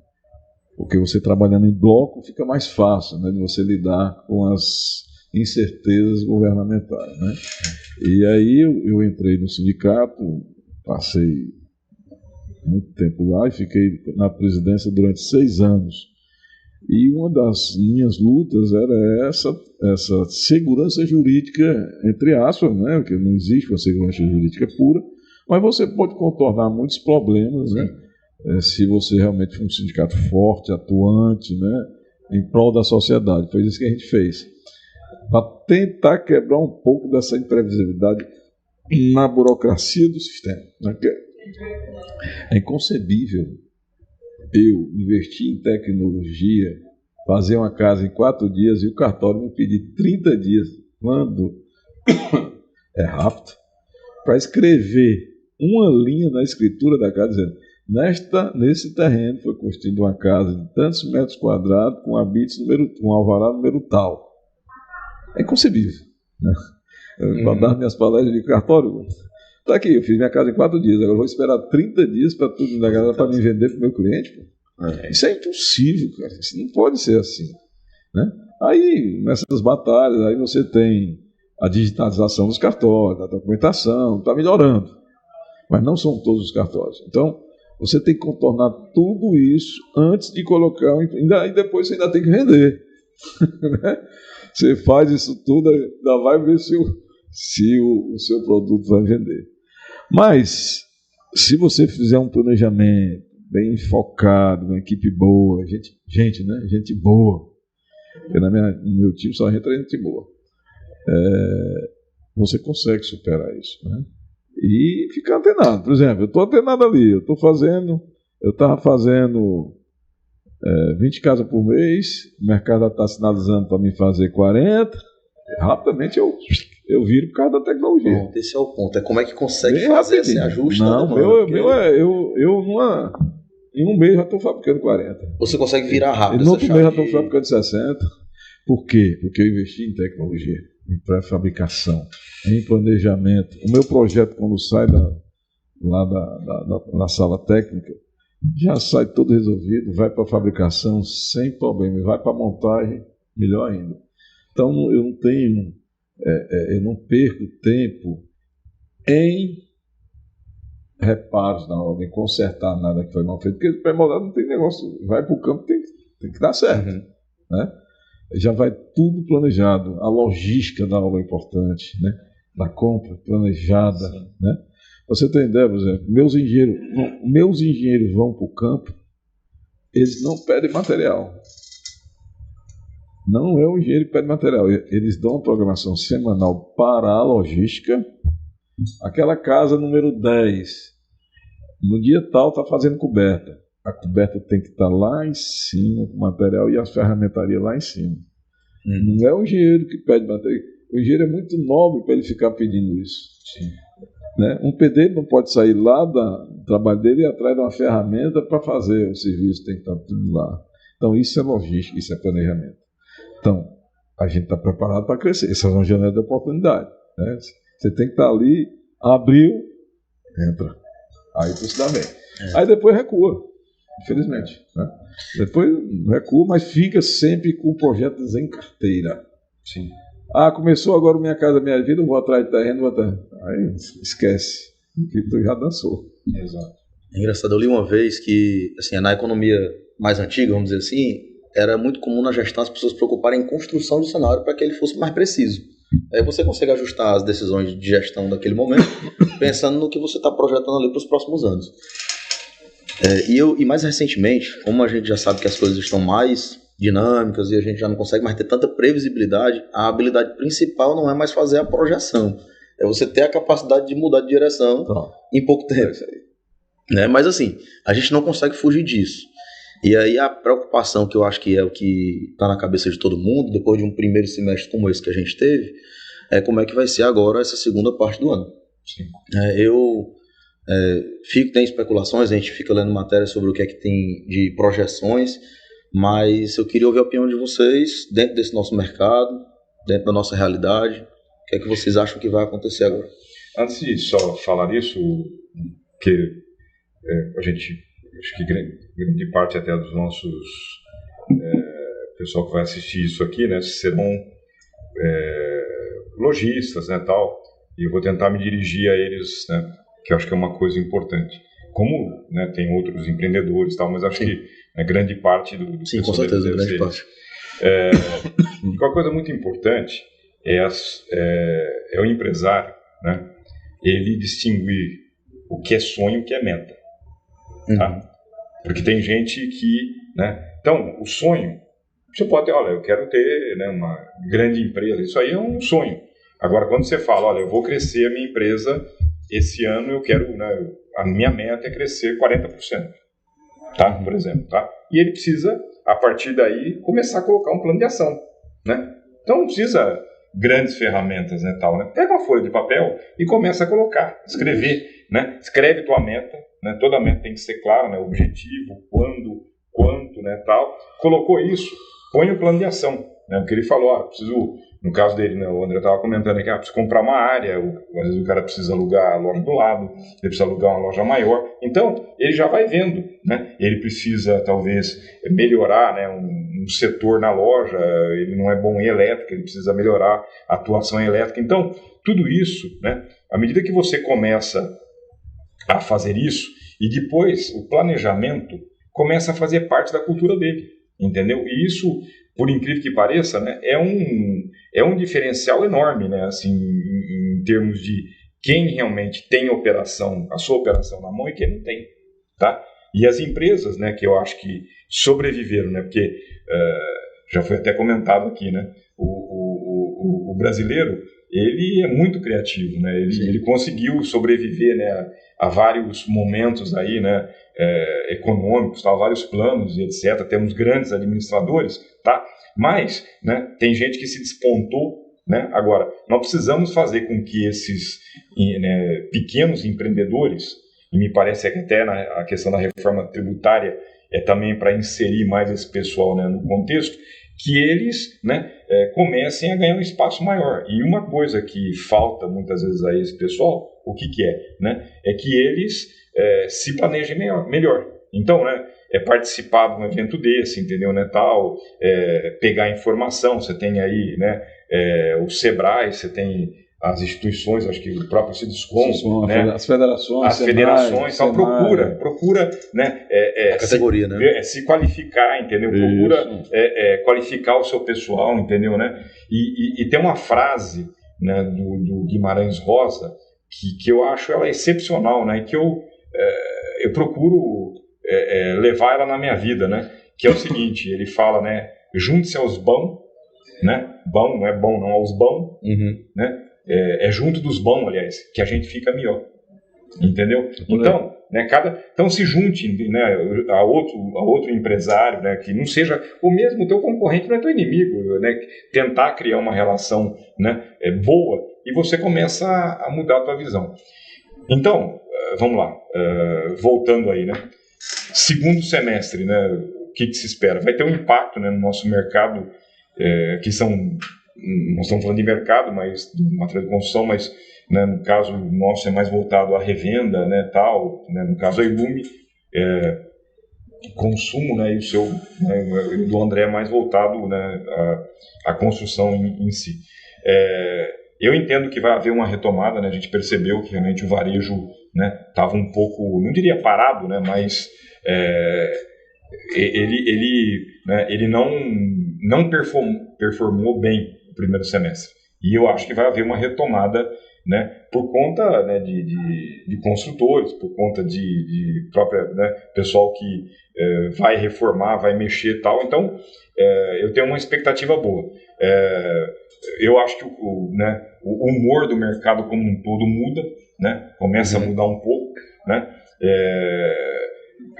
Porque você trabalhando em bloco fica mais fácil, né, de você lidar com as incertezas governamentais, né? E aí eu entrei no sindicato, passei muito tempo lá e fiquei na presidência durante 6 anos. E uma das minhas lutas era essa segurança jurídica, entre aspas, né? Porque não existe uma segurança jurídica pura, mas você pode contornar muitos problemas, né? Se você realmente for um sindicato forte, atuante, né? Em prol da sociedade. Foi isso que a gente fez. Para tentar quebrar um pouco dessa imprevisibilidade na burocracia do sistema. Né? É inconcebível eu investir em tecnologia, fazer uma casa em 4 dias e o cartório me pedir 30 dias, quando é rápido, para escrever uma linha na escritura da casa dizendo: nesse terreno foi construída uma casa de tantos metros quadrados com habites com alvará número tal. É inconcebível, né? Para dar minhas palestras de cartório, tá aqui, eu fiz minha casa em 4 dias, agora vou esperar 30 dias para tudo na casa para me vender para o meu cliente. Isso é impossível, cara. Isso não pode ser assim, né? Aí, nessas batalhas, aí você tem a digitalização dos cartórios, a documentação, está melhorando, mas não são todos os cartórios. Então, você tem que contornar tudo isso antes de colocar, e depois você ainda tem que vender. Né? Você faz isso tudo, ainda vai ver se o seu produto vai vender. Mas, se você fizer um planejamento bem focado, uma equipe boa, gente boa, porque no meu time só entra gente boa, você consegue superar isso, né? E ficar antenado. Por exemplo, eu estou antenado ali, eu estava fazendo 20 casas por mês, o mercado está sinalizando para mim fazer 40, rapidamente eu viro por causa da tecnologia. Bom, esse é o ponto, é como é que consegue fazer esse ajuste. Não, em um mês já estou fabricando 40. Você consegue virar rápido. E no outro mês já estou fabricando 60. Por quê? Porque eu investi em tecnologia, em pré-fabricação, em planejamento. O meu projeto, quando sai da sala técnica, já sai todo resolvido, vai para a fabricação sem problema, vai para a montagem, melhor ainda. Então eu não perco tempo em reparos na obra, em consertar nada que foi mal feito, porque pré-moldado não tem negócio, vai para o campo, tem que dar certo. Né? Já vai tudo planejado, a logística da obra é importante, né? Da compra planejada. Né? Você tem ideia, por exemplo, meus engenheiros vão para o campo, eles não pedem material. Não é o engenheiro que pede material. Eles dão uma programação semanal para a logística. Aquela casa número 10, no dia tal está fazendo coberta. A coberta tem que estar lá em cima, com o material e as ferramentarias lá em cima. Não é o engenheiro que pede material. O engenheiro é muito nobre para ele ficar pedindo isso. Sim. Né? Um pedreiro não pode sair lá do trabalho dele e ir atrás de uma ferramenta para fazer o serviço, tem que estar tudo lá. Então isso é logística, isso é planejamento. Então, a gente está preparado para crescer. Essa é uma janela de oportunidade. Né? Você tem que estar ali, abriu, entra. Aí tu se dá bem. Aí depois recua, infelizmente. Né? Depois recua, mas fica sempre com projetos em carteira. Sim. Começou agora Minha Casa Minha Vida, eu vou atrás de terreno, Aí esquece, que tu já dançou. Exato. É engraçado, eu li uma vez que, assim, na economia mais antiga, vamos dizer assim, era muito comum na gestão as pessoas se preocuparem em construção do cenário para que ele fosse mais preciso. Aí você consegue ajustar as decisões de gestão daquele momento, pensando no que você está projetando ali para os próximos anos. E mais recentemente, como a gente já sabe que as coisas estão mais dinâmicas e a gente já não consegue mais ter tanta previsibilidade, a habilidade principal não é mais fazer a projeção, é você ter a capacidade de mudar de direção em pouco tempo. Né? Mas assim, a gente não consegue fugir disso. E aí a preocupação que eu acho que é o que está na cabeça de todo mundo, depois de um primeiro semestre como esse que a gente teve, é como é que vai ser agora essa segunda parte do ano. Sim. Tem especulações, a gente fica lendo matérias sobre o que é que tem de projeções, mas eu queria ouvir a opinião de vocês dentro desse nosso mercado, dentro da nossa realidade. O que é que vocês acham que vai acontecer agora? Antes de só falar isso, que a gente acho que grande parte até dos nossos pessoal que vai assistir isso aqui, né, serão lojistas, né, tal, e eu vou tentar me dirigir a eles, né, que eu acho que é uma coisa importante. Como, né, tem outros empreendedores, tal, mas acho que grande parte do sim, com certeza, grande parte. Uma coisa muito importante é o empresário, né, ele distinguir o que é sonho e o que é meta, tá? Porque tem gente que, né, então o sonho você pode ter, olha, eu quero ter, né, uma grande empresa, isso aí é um sonho. Agora, quando você fala, olha, eu vou crescer a minha empresa esse ano, eu quero, né, a minha meta é crescer 40%, tá? Por exemplo, tá? E ele precisa, a partir daí, começar a colocar um plano de ação, né? Então não precisa grandes ferramentas, né, tal, né? Pega uma folha de papel e começa a colocar, escrever, né? Escreve tua meta, né? Toda meta tem que ser clara, né? Objetivo, quando, quanto, né, tal. Colocou isso, põe o plano de ação, né? Porque ele falou, preciso, no caso dele, né, o André estava comentando aqui, preciso comprar uma área, às vezes o cara precisa alugar a loja do lado, ele precisa alugar uma loja maior, então ele já vai vendo, né? Ele precisa talvez melhorar, né, um setor na loja, ele não é bom em elétrica, ele precisa melhorar a atuação em elétrica, então tudo isso, né, à medida que você começa a fazer isso, e depois o planejamento começa a fazer parte da cultura dele, entendeu? E isso, por incrível que pareça, né, é um diferencial enorme, né, assim, em termos de quem realmente tem a sua operação na mão e quem não tem, tá? E as empresas, né, que eu acho que sobreviveram, né, porque já foi até comentado aqui, né, o brasileiro, ele é muito criativo, né, ele conseguiu sobreviver, né, a vários momentos aí, né, econômicos, tá, vários planos e etc. Temos grandes administradores, tá? Mas, né, tem gente que se despontou, né? Agora, nós precisamos fazer com que esses, né, pequenos empreendedores, e me parece que até a questão da reforma tributária é também para inserir mais esse pessoal, né, no contexto, que eles, né, comecem a ganhar um espaço maior. E uma coisa que falta muitas vezes a esse pessoal, o que é? Né, é que eles se planejem melhor. Então, né, participar de um evento desse, entendeu, né, tal, pegar informação, você tem aí, né, o Sebrae, você tem as instituições, acho que o próprio Cidescom, né, as federações, então procura, né, a categoria, né, se qualificar, entendeu? Procura qualificar o seu pessoal, entendeu, né? E tem uma frase, né, do Guimarães Rosa que eu acho ela excepcional, né? Que eu procuro levar ela na minha vida, né? Que é o seguinte, ele fala, né? Junte-se aos bons, né? Bom, não é bom, não, aos bons, né? Junto dos bons, aliás, que a gente fica melhor, entendeu? Então, né, então se junte, né, a outro empresário, né, que não seja o mesmo teu concorrente, não é teu inimigo, né, tentar criar uma relação, né, boa, e você começa a mudar a tua visão. Então, vamos lá, voltando aí, né, segundo semestre, né, o que se espera? Vai ter um impacto, né, no nosso mercado, nós estamos falando de mercado, mas de material de construção, mas, né, no caso nosso é mais voltado à revenda, né, tal, né, no caso a Ilume, consumo, né, e o seu, né, o do André é mais voltado, né, à construção em si. Eu entendo que vai haver uma retomada, né, a gente percebeu que realmente o varejo, né, estava um pouco, não diria parado, né, mas ele não performou bem o primeiro semestre. E eu acho que vai haver uma retomada, né, por conta, né, de construtores, por conta de própria, né, pessoal que vai reformar, vai mexer e tal. Então, eu tenho uma expectativa boa. Eu acho que o humor do mercado como um todo muda, né, começa a mudar um pouco, né,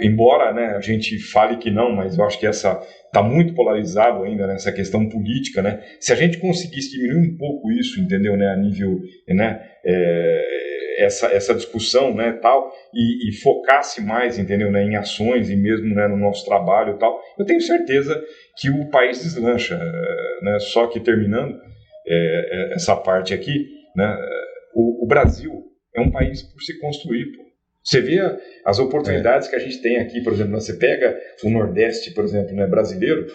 embora, né, a gente fale que não, mas eu acho que está muito polarizado ainda nessa questão política, né? Se a gente conseguisse diminuir um pouco isso, entendeu, né, a nível, né, essa discussão, né, tal, e focasse mais, entendeu, né, em ações e mesmo, né, no nosso trabalho e tal, eu tenho certeza que o país deslancha, né? Só que terminando essa parte aqui, né, o Brasil é um país por se construir, pô. Você vê as oportunidades que a gente tem aqui, por exemplo, você pega o Nordeste, por exemplo, né, brasileiro,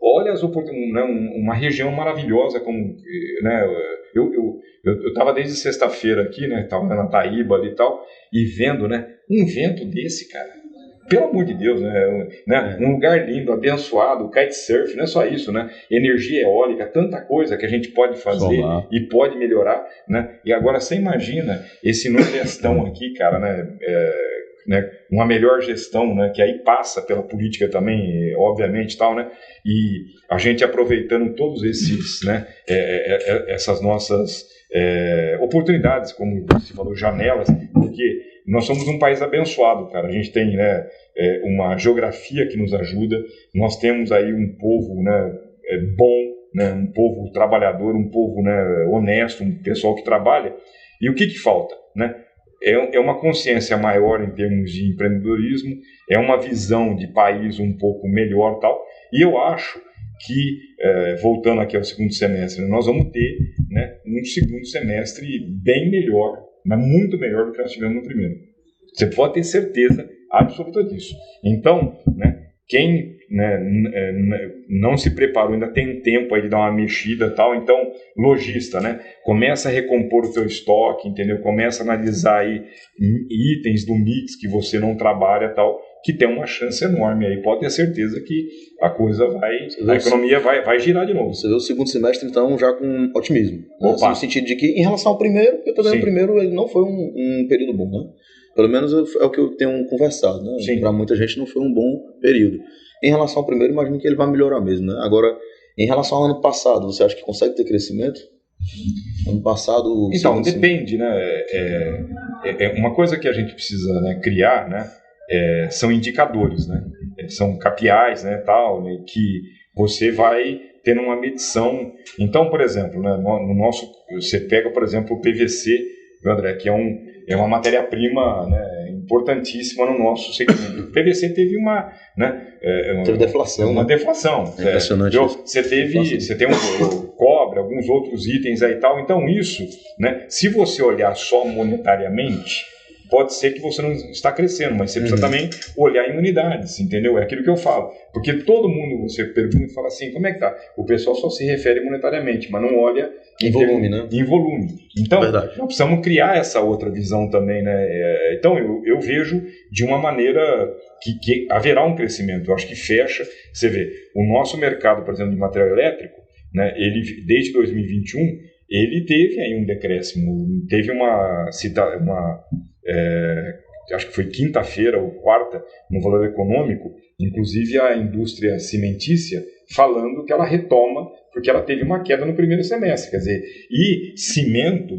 olha as oportunidades, né, uma região maravilhosa como, né, eu estava desde sexta-feira aqui, né, estava na Taíba ali e tal, e vendo, né, um vento desse, cara. Pelo amor de Deus, né? Um lugar lindo, abençoado, kitesurf, não é só isso, né? Energia eólica, tanta coisa que a gente pode fazer e pode melhorar, né? E agora você imagina esse Nordestão aqui, cara, né? Uma melhor gestão, né? Que aí passa pela política também, obviamente, tal, né? E a gente aproveitando todos esses, né? Essas nossas oportunidades, como você falou, janelas, porque nós somos um país abençoado, cara. A gente tem, né, uma geografia que nos ajuda. Nós temos aí um povo, né, bom, né, um povo trabalhador, um povo, né, honesto, um pessoal que trabalha. E o que falta, né? É uma consciência maior em termos de empreendedorismo, é uma visão de país um pouco melhor, tal. E eu acho que, voltando aqui ao segundo semestre, nós vamos ter, né, um segundo semestre bem melhor, mas muito melhor do que nós tivemos no primeiro. Você pode ter certeza absoluta disso. Então, né, quem, né, não se preparou, ainda tem tempo aí de dar uma mexida e tal, então, lojista, né, começa a recompor o teu estoque, entendeu? Começa a analisar aí itens do mix que você não trabalha e tal, que tem uma chance enorme aí. Pode ter certeza que a coisa a economia vai girar de novo. Você vê o segundo semestre, então, já com otimismo. Né? No sentido de que, em relação ao primeiro, eu estou vendo o primeiro, ele não foi um período bom, né? Pelo menos é o que eu tenho conversado, né? Para muita gente não foi um bom período. Em relação ao primeiro, imagino que ele vai melhorar mesmo, né? Agora, em relação ao ano passado, você acha que consegue ter crescimento? Ano passado... Então, depende, né? Uma coisa que a gente precisa, né, criar, né? São indicadores, né? São KPIs, né, tal, né, que você vai tendo uma medição. Então, por exemplo, né, no nosso, você pega, por exemplo, o PVC, André, que é uma matéria-prima, né, importantíssima no nosso segmento. O PVC teve teve deflação. Uma deflação. É impressionante. Você tem o cobre, alguns outros itens aí e tal. Então, isso, né, se você olhar só monetariamente, pode ser que você não está crescendo, mas você precisa também olhar em unidades, entendeu? É aquilo que eu falo. Porque todo mundo, você pergunta e fala assim, como é que tá? O pessoal só se refere monetariamente, mas não olha em volume, né? Em volume. Então, nós precisamos criar essa outra visão também, né? Então, eu vejo de uma maneira que haverá um crescimento. Eu acho que fecha. Você vê, o nosso mercado, por exemplo, de material elétrico, né? Ele, desde 2021, ele teve aí um decréscimo. Teve acho que foi quinta-feira ou quarta, no Valor Econômico, inclusive a indústria cimentícia falando que ela retoma, porque ela teve uma queda no primeiro semestre. Quer dizer, e cimento,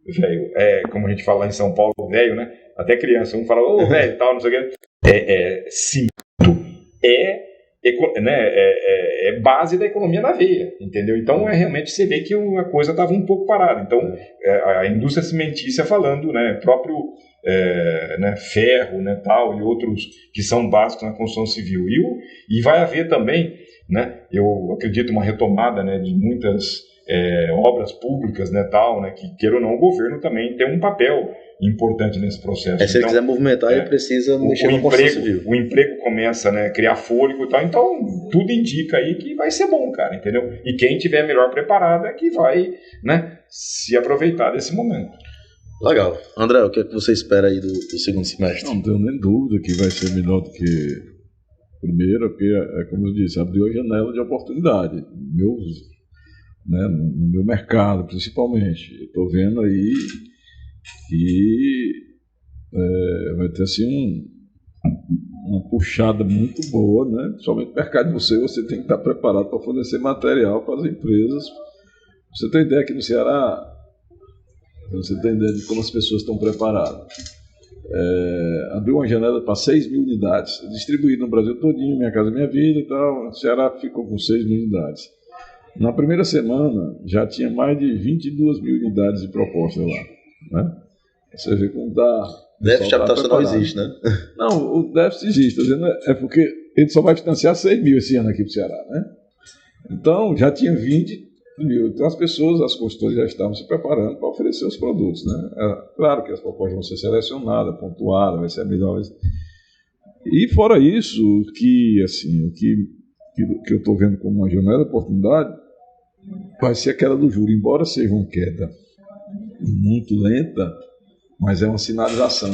velho, como a gente fala lá em São Paulo, velho, né? Até criança, um fala, ô, velho, tal, não sei o quê. Cimento é base da economia na veia, entendeu? Então, realmente você vê que a coisa estava um pouco parada. Então, a indústria cimentícia falando, né, próprio né, ferro, né, tal, e outros que são básicos na construção civil. E vai haver também, né, eu acredito, uma retomada, né, de muitas obras públicas, né, tal, né, que, queira ou não, o governo também tem um papel importante nesse processo. Se ele quiser movimentar, ele precisa mexer na construção civil. O emprego começa, né, a criar fôlego e tal, então tudo indica aí que vai ser bom, cara, entendeu? E quem tiver melhor preparado é que vai, né, se aproveitar desse momento. Legal. André, o que é que você espera aí do segundo semestre? Não tenho nem dúvida que vai ser melhor do que o primeiro, porque, como eu disse, abriu a janela de oportunidade. No meu mercado, principalmente. Eu estou vendo aí que vai ter assim uma puxada muito boa, né? Principalmente no mercado de você tem que estar preparado para fornecer material para as empresas. Você tem ideia que no Ceará, você tem ideia de como as pessoas estão preparadas. Abriu uma janela para 6 mil unidades, distribuído no Brasil todinho, Minha Casa Minha Vida e tal. O Ceará ficou com 6 mil unidades. Na primeira semana já tinha mais de 22 mil unidades de propostas lá, né? Você vê como está. Déficit habitacional não existe, né? Não, o déficit existe, dizendo, porque ele só vai financiar 6 mil esse ano aqui para o Ceará, né? Então, já tinha 20, Então as pessoas, as consultoras já estavam se preparando para oferecer os produtos, né? Claro que as propostas vão ser selecionadas, pontuadas, vai ser melhor. E fora isso, o que eu estou vendo como uma janela de oportunidade vai ser aquela do juro, embora seja uma queda muito lenta, mas é uma sinalização.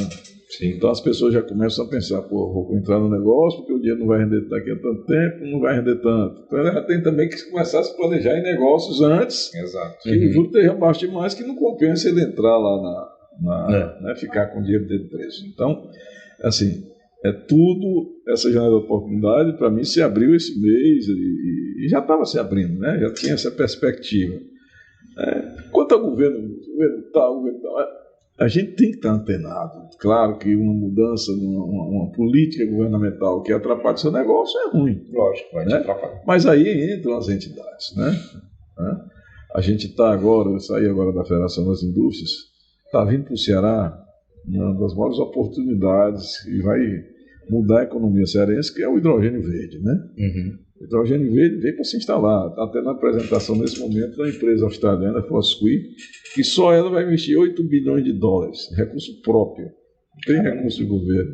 Sim. Então as pessoas já começam a pensar, vou entrar no negócio porque o dinheiro não vai render daqui a tanto tempo, não vai render tanto. Então ela tem também que começar a se planejar em negócios antes. Exato. Que o juro esteja baixo demais, que não compensa ele entrar lá né, ficar com o dinheiro dele preso. Então, assim, essa janela de oportunidade para mim se abriu esse mês e já estava se abrindo, né? Já tinha essa perspectiva. Quanto ao governo tal, a gente tem que estar antenado. Claro que uma mudança, uma política governamental que atrapalha seu negócio é ruim. Lógico, vai te atrapalhar. Mas aí entram as entidades, né? A gente está agora, eu saí agora da Federação das Indústrias, está vindo para o Ceará uma das maiores oportunidades que vai mudar a economia cearense, que é o hidrogênio verde, né? O hidrogênio verde veio para se instalar. Está tendo a apresentação nesse momento da empresa australiana Fosqui, que só ela vai investir $8 bilhões, recurso próprio, não tem recurso de governo,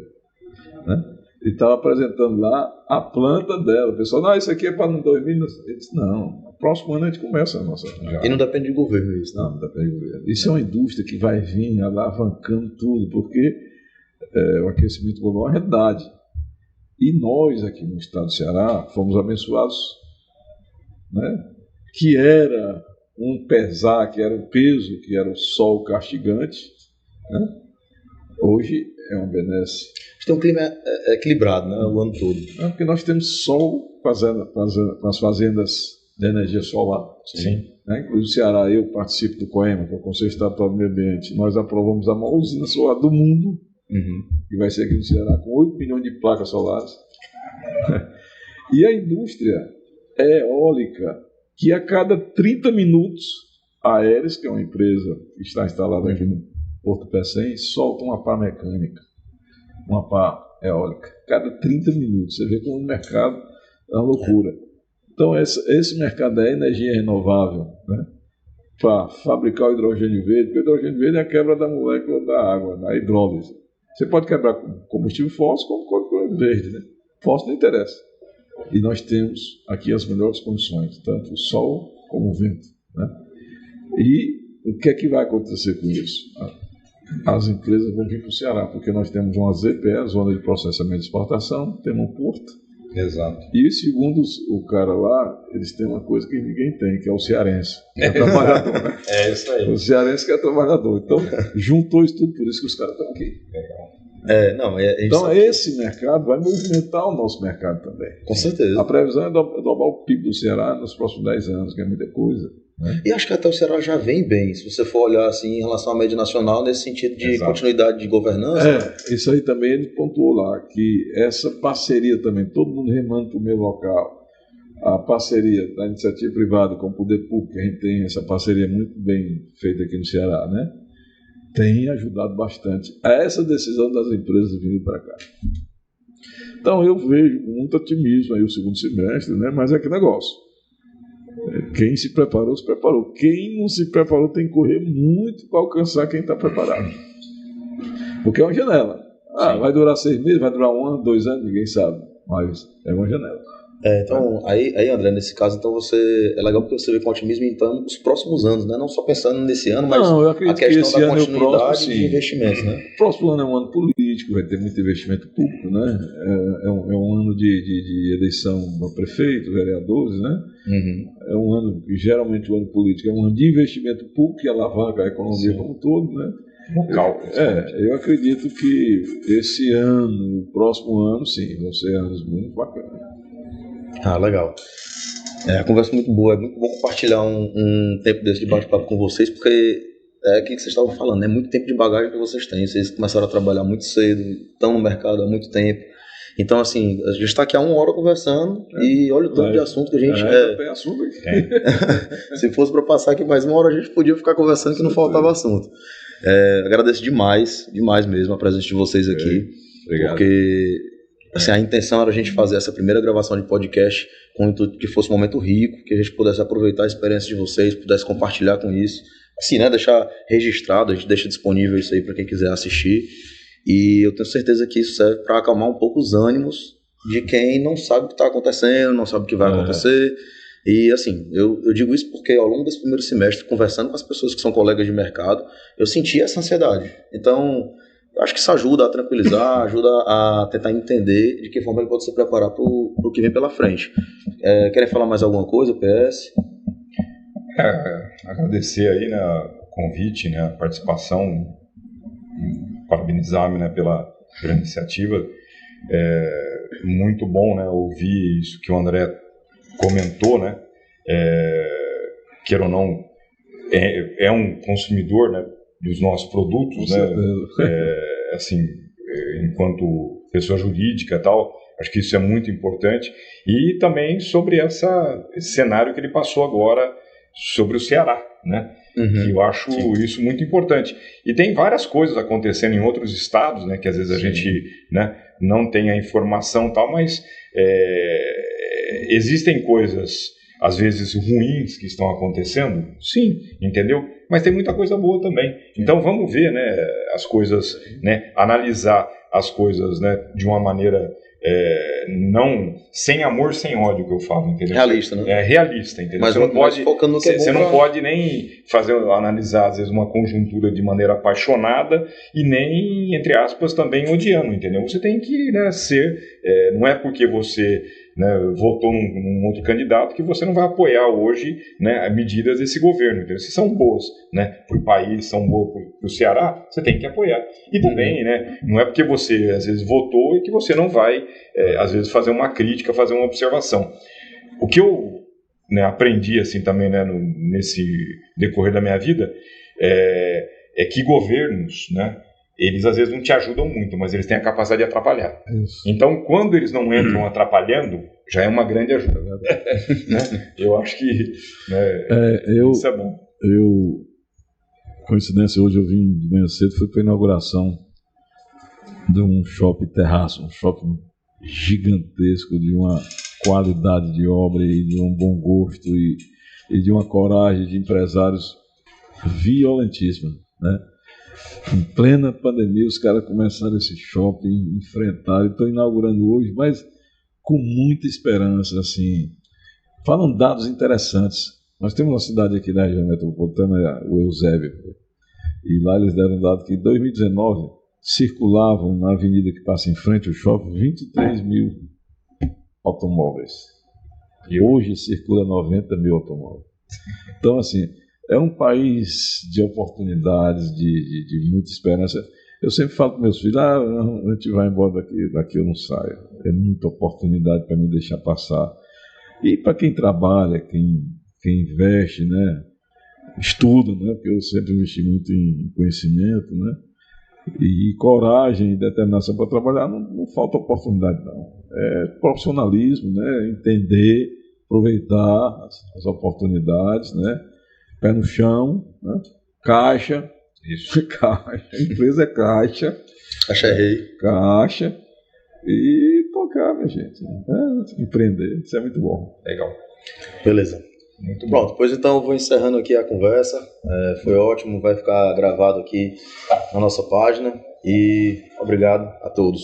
né? Ele estava apresentando lá a planta dela. O pessoal, não, isso aqui é para no 2000. Ele disse, não, no próximo ano a gente começa a nossa. E não depende de governo isso, não depende de governo. Isso é uma indústria que vai vir alavancando tudo, porque o aquecimento global é uma realidade. E nós aqui no estado do Ceará fomos abençoados, né? Que era um pesar, que era um peso, que era o sol castigante, né? Hoje é uma benesse. Tem um clima equilibrado, né, o ano todo. Porque nós temos sol com as fazendas de energia solar. Sim. Né? Inclusive o Ceará, eu participo do COEMA, que é o Conselho Estadual do Meio Ambiente. Nós aprovamos a maior usina solar do mundo, que vai ser aqui no Ceará, com 8 milhões de placas solares. E a indústria eólica, que a cada 30 minutos, a Aeres, que é uma empresa que está instalada aqui no Porto Pecém, solta uma pá mecânica, uma pá eólica, cada 30 minutos. Você vê como o mercado é uma loucura. Então, esse mercado é energia renovável, né? Para fabricar o hidrogênio verde, porque o hidrogênio verde é a quebra da molécula da água, da hidrólise. Você pode quebrar com combustível fóssil como combustível verde, né? Fóssil não interessa. E nós temos aqui as melhores condições, tanto o sol como o vento, né? E o que é que vai acontecer com isso? As empresas vão vir para o Ceará, porque nós temos uma ZPE, Zona de Processamento e Exportação, temos um porto. Exato. E segundo o cara lá, eles têm uma coisa que ninguém tem, que é o cearense, que é trabalhador, né? É isso aí. O cearense que é trabalhador. Então, juntou isso tudo, por isso que os caras estão aqui. Então, esse mercado vai movimentar o nosso mercado também. Com certeza. A previsão é dobrar o PIB do Ceará nos próximos 10 anos, que é muita coisa. Né? E acho que até o Ceará já vem bem, se você for olhar assim, em relação à média nacional, nesse sentido de continuidade de governança. Isso aí também ele pontuou lá, que essa parceria também, todo mundo remando para o meu local, a parceria da iniciativa privada com o poder público, a gente tem essa parceria muito bem feita aqui no Ceará, né? Tem ajudado bastante a essa decisão das empresas virem para cá. Então eu vejo com muito otimismo aí o segundo semestre, né? Mas é que negócio. Quem se preparou, se preparou. Quem não se preparou tem que correr muito para alcançar quem está preparado. Porque é uma janela. Vai durar 6 meses, vai durar 1 ano, 2 anos, ninguém sabe. Mas é uma janela. Então, aí, André, nesse caso, então é legal porque você vê com otimismo, então, os próximos anos, né? Não só pensando nesse ano, mas a questão da continuidade de investimentos, né? O próximo ano é um ano político, vai ter muito investimento público, né? É um ano de eleição para prefeito, vereadores, né? É um ano, geralmente o ano político é um ano de investimento público que alavanca a economia como um todo, né? Eu acredito que esse ano, o próximo ano, sim, vão ser anos muito bacanas. Legal. A conversa é muito boa, é muito bom compartilhar um tempo desse de bate-papo com vocês, porque é aquilo que vocês estavam falando, é muito tempo de bagagem que vocês têm, vocês começaram a trabalhar muito cedo, estão no mercado há muito tempo, então assim, a gente está aqui há 1 hora conversando e olha o tanto de assunto que a gente... Tem assunto aqui. Se fosse para passar aqui mais 1 hora, a gente podia ficar conversando que não faltava assunto. Agradeço demais mesmo a presença de vocês aqui, Obrigado. Porque Assim, a intenção era a gente fazer essa primeira gravação de podcast com o intuito que fosse um momento rico, que a gente pudesse aproveitar a experiência de vocês, pudesse compartilhar com isso. Assim, né, deixar registrado, a gente deixa disponível isso aí para quem quiser assistir. E eu tenho certeza que isso serve para acalmar um pouco os ânimos de quem não sabe o que está acontecendo, não sabe o que vai acontecer. E assim, eu digo isso porque ao longo desse primeiro semestre, conversando com as pessoas que são colegas de mercado, eu senti essa ansiedade. Então, eu acho que isso ajuda a tranquilizar, ajuda a tentar entender de que forma ele pode se preparar para o que vem pela frente. Querem falar mais alguma coisa, PS? Agradecer aí, né, o convite, né, a participação, parabenizar-me, né, pela iniciativa. Muito bom, né, ouvir isso que o André comentou, né, queira ou não, é um consumidor, né, dos nossos produtos, né, assim, enquanto pessoa jurídica e tal, acho que isso é muito importante. E também sobre esse cenário que ele passou agora sobre o Ceará, né, que eu acho isso muito importante. E tem várias coisas acontecendo em outros estados, né, que às vezes a gente, né, não tem a informação e tal, mas existem coisas, às vezes, ruins que estão acontecendo, sim, entendeu? Mas tem muita coisa boa também. Então vamos ver, né, as coisas, né, analisar as coisas, né, de uma maneira não sem amor, sem ódio, que eu falo, entendeu? Realista, né? Realista, entendeu? Mas você não pode nem analisar, às vezes, uma conjuntura de maneira apaixonada e nem, entre aspas, também odiando, entendeu? Você tem que, né, ser, não é porque você, né, votou num outro candidato que você não vai apoiar hoje, né, medidas desse governo, entendeu? Se são boas, né, para o país, são boas para o Ceará, você tem que apoiar. E também, né, não é porque você às vezes votou e que você não vai, às vezes, fazer uma crítica, fazer uma observação. O que eu, né, aprendi assim também, né, nesse decorrer da minha vida é que governos, né, eles às vezes não te ajudam muito, mas eles têm a capacidade de atrapalhar. Isso. Então, quando eles não entram atrapalhando, já é uma grande ajuda. Né? Eu acho que, né, isso é bom. Coincidência, hoje eu vim de manhã cedo, fui para a inauguração de um shopping terraço, um shopping gigantesco, de uma qualidade de obra e de um bom gosto e de uma coragem de empresários violentíssima, né? Em plena pandemia, os caras começaram esse shopping, enfrentaram, estão inaugurando hoje, mas com muita esperança, assim. Falam dados interessantes. Nós temos uma cidade aqui na região metropolitana, o Eusébio, e lá eles deram um dado que em 2019 circulavam na avenida que passa em frente ao shopping 23 mil automóveis. E hoje circula 90 mil automóveis. Então, assim, é um país de oportunidades, de muita esperança. Eu sempre falo para meus filhos, a gente vai embora daqui eu não saio. É muita oportunidade para me deixar passar. E para quem trabalha, quem investe, né, estuda, né, porque eu sempre investi muito em conhecimento, né, e coragem e determinação para trabalhar, não falta oportunidade, não. É profissionalismo, né, entender, aproveitar as oportunidades, né, pé no chão, né, caixa. Isso. Caixa, a empresa é caixa. Caixa é rei. Caixa. E tocar, minha gente. Empreender, isso é muito bom. Legal. Beleza. Muito Pronto, pois então eu vou encerrando aqui a conversa. Foi ótimo, vai ficar gravado aqui na nossa página. E obrigado a todos.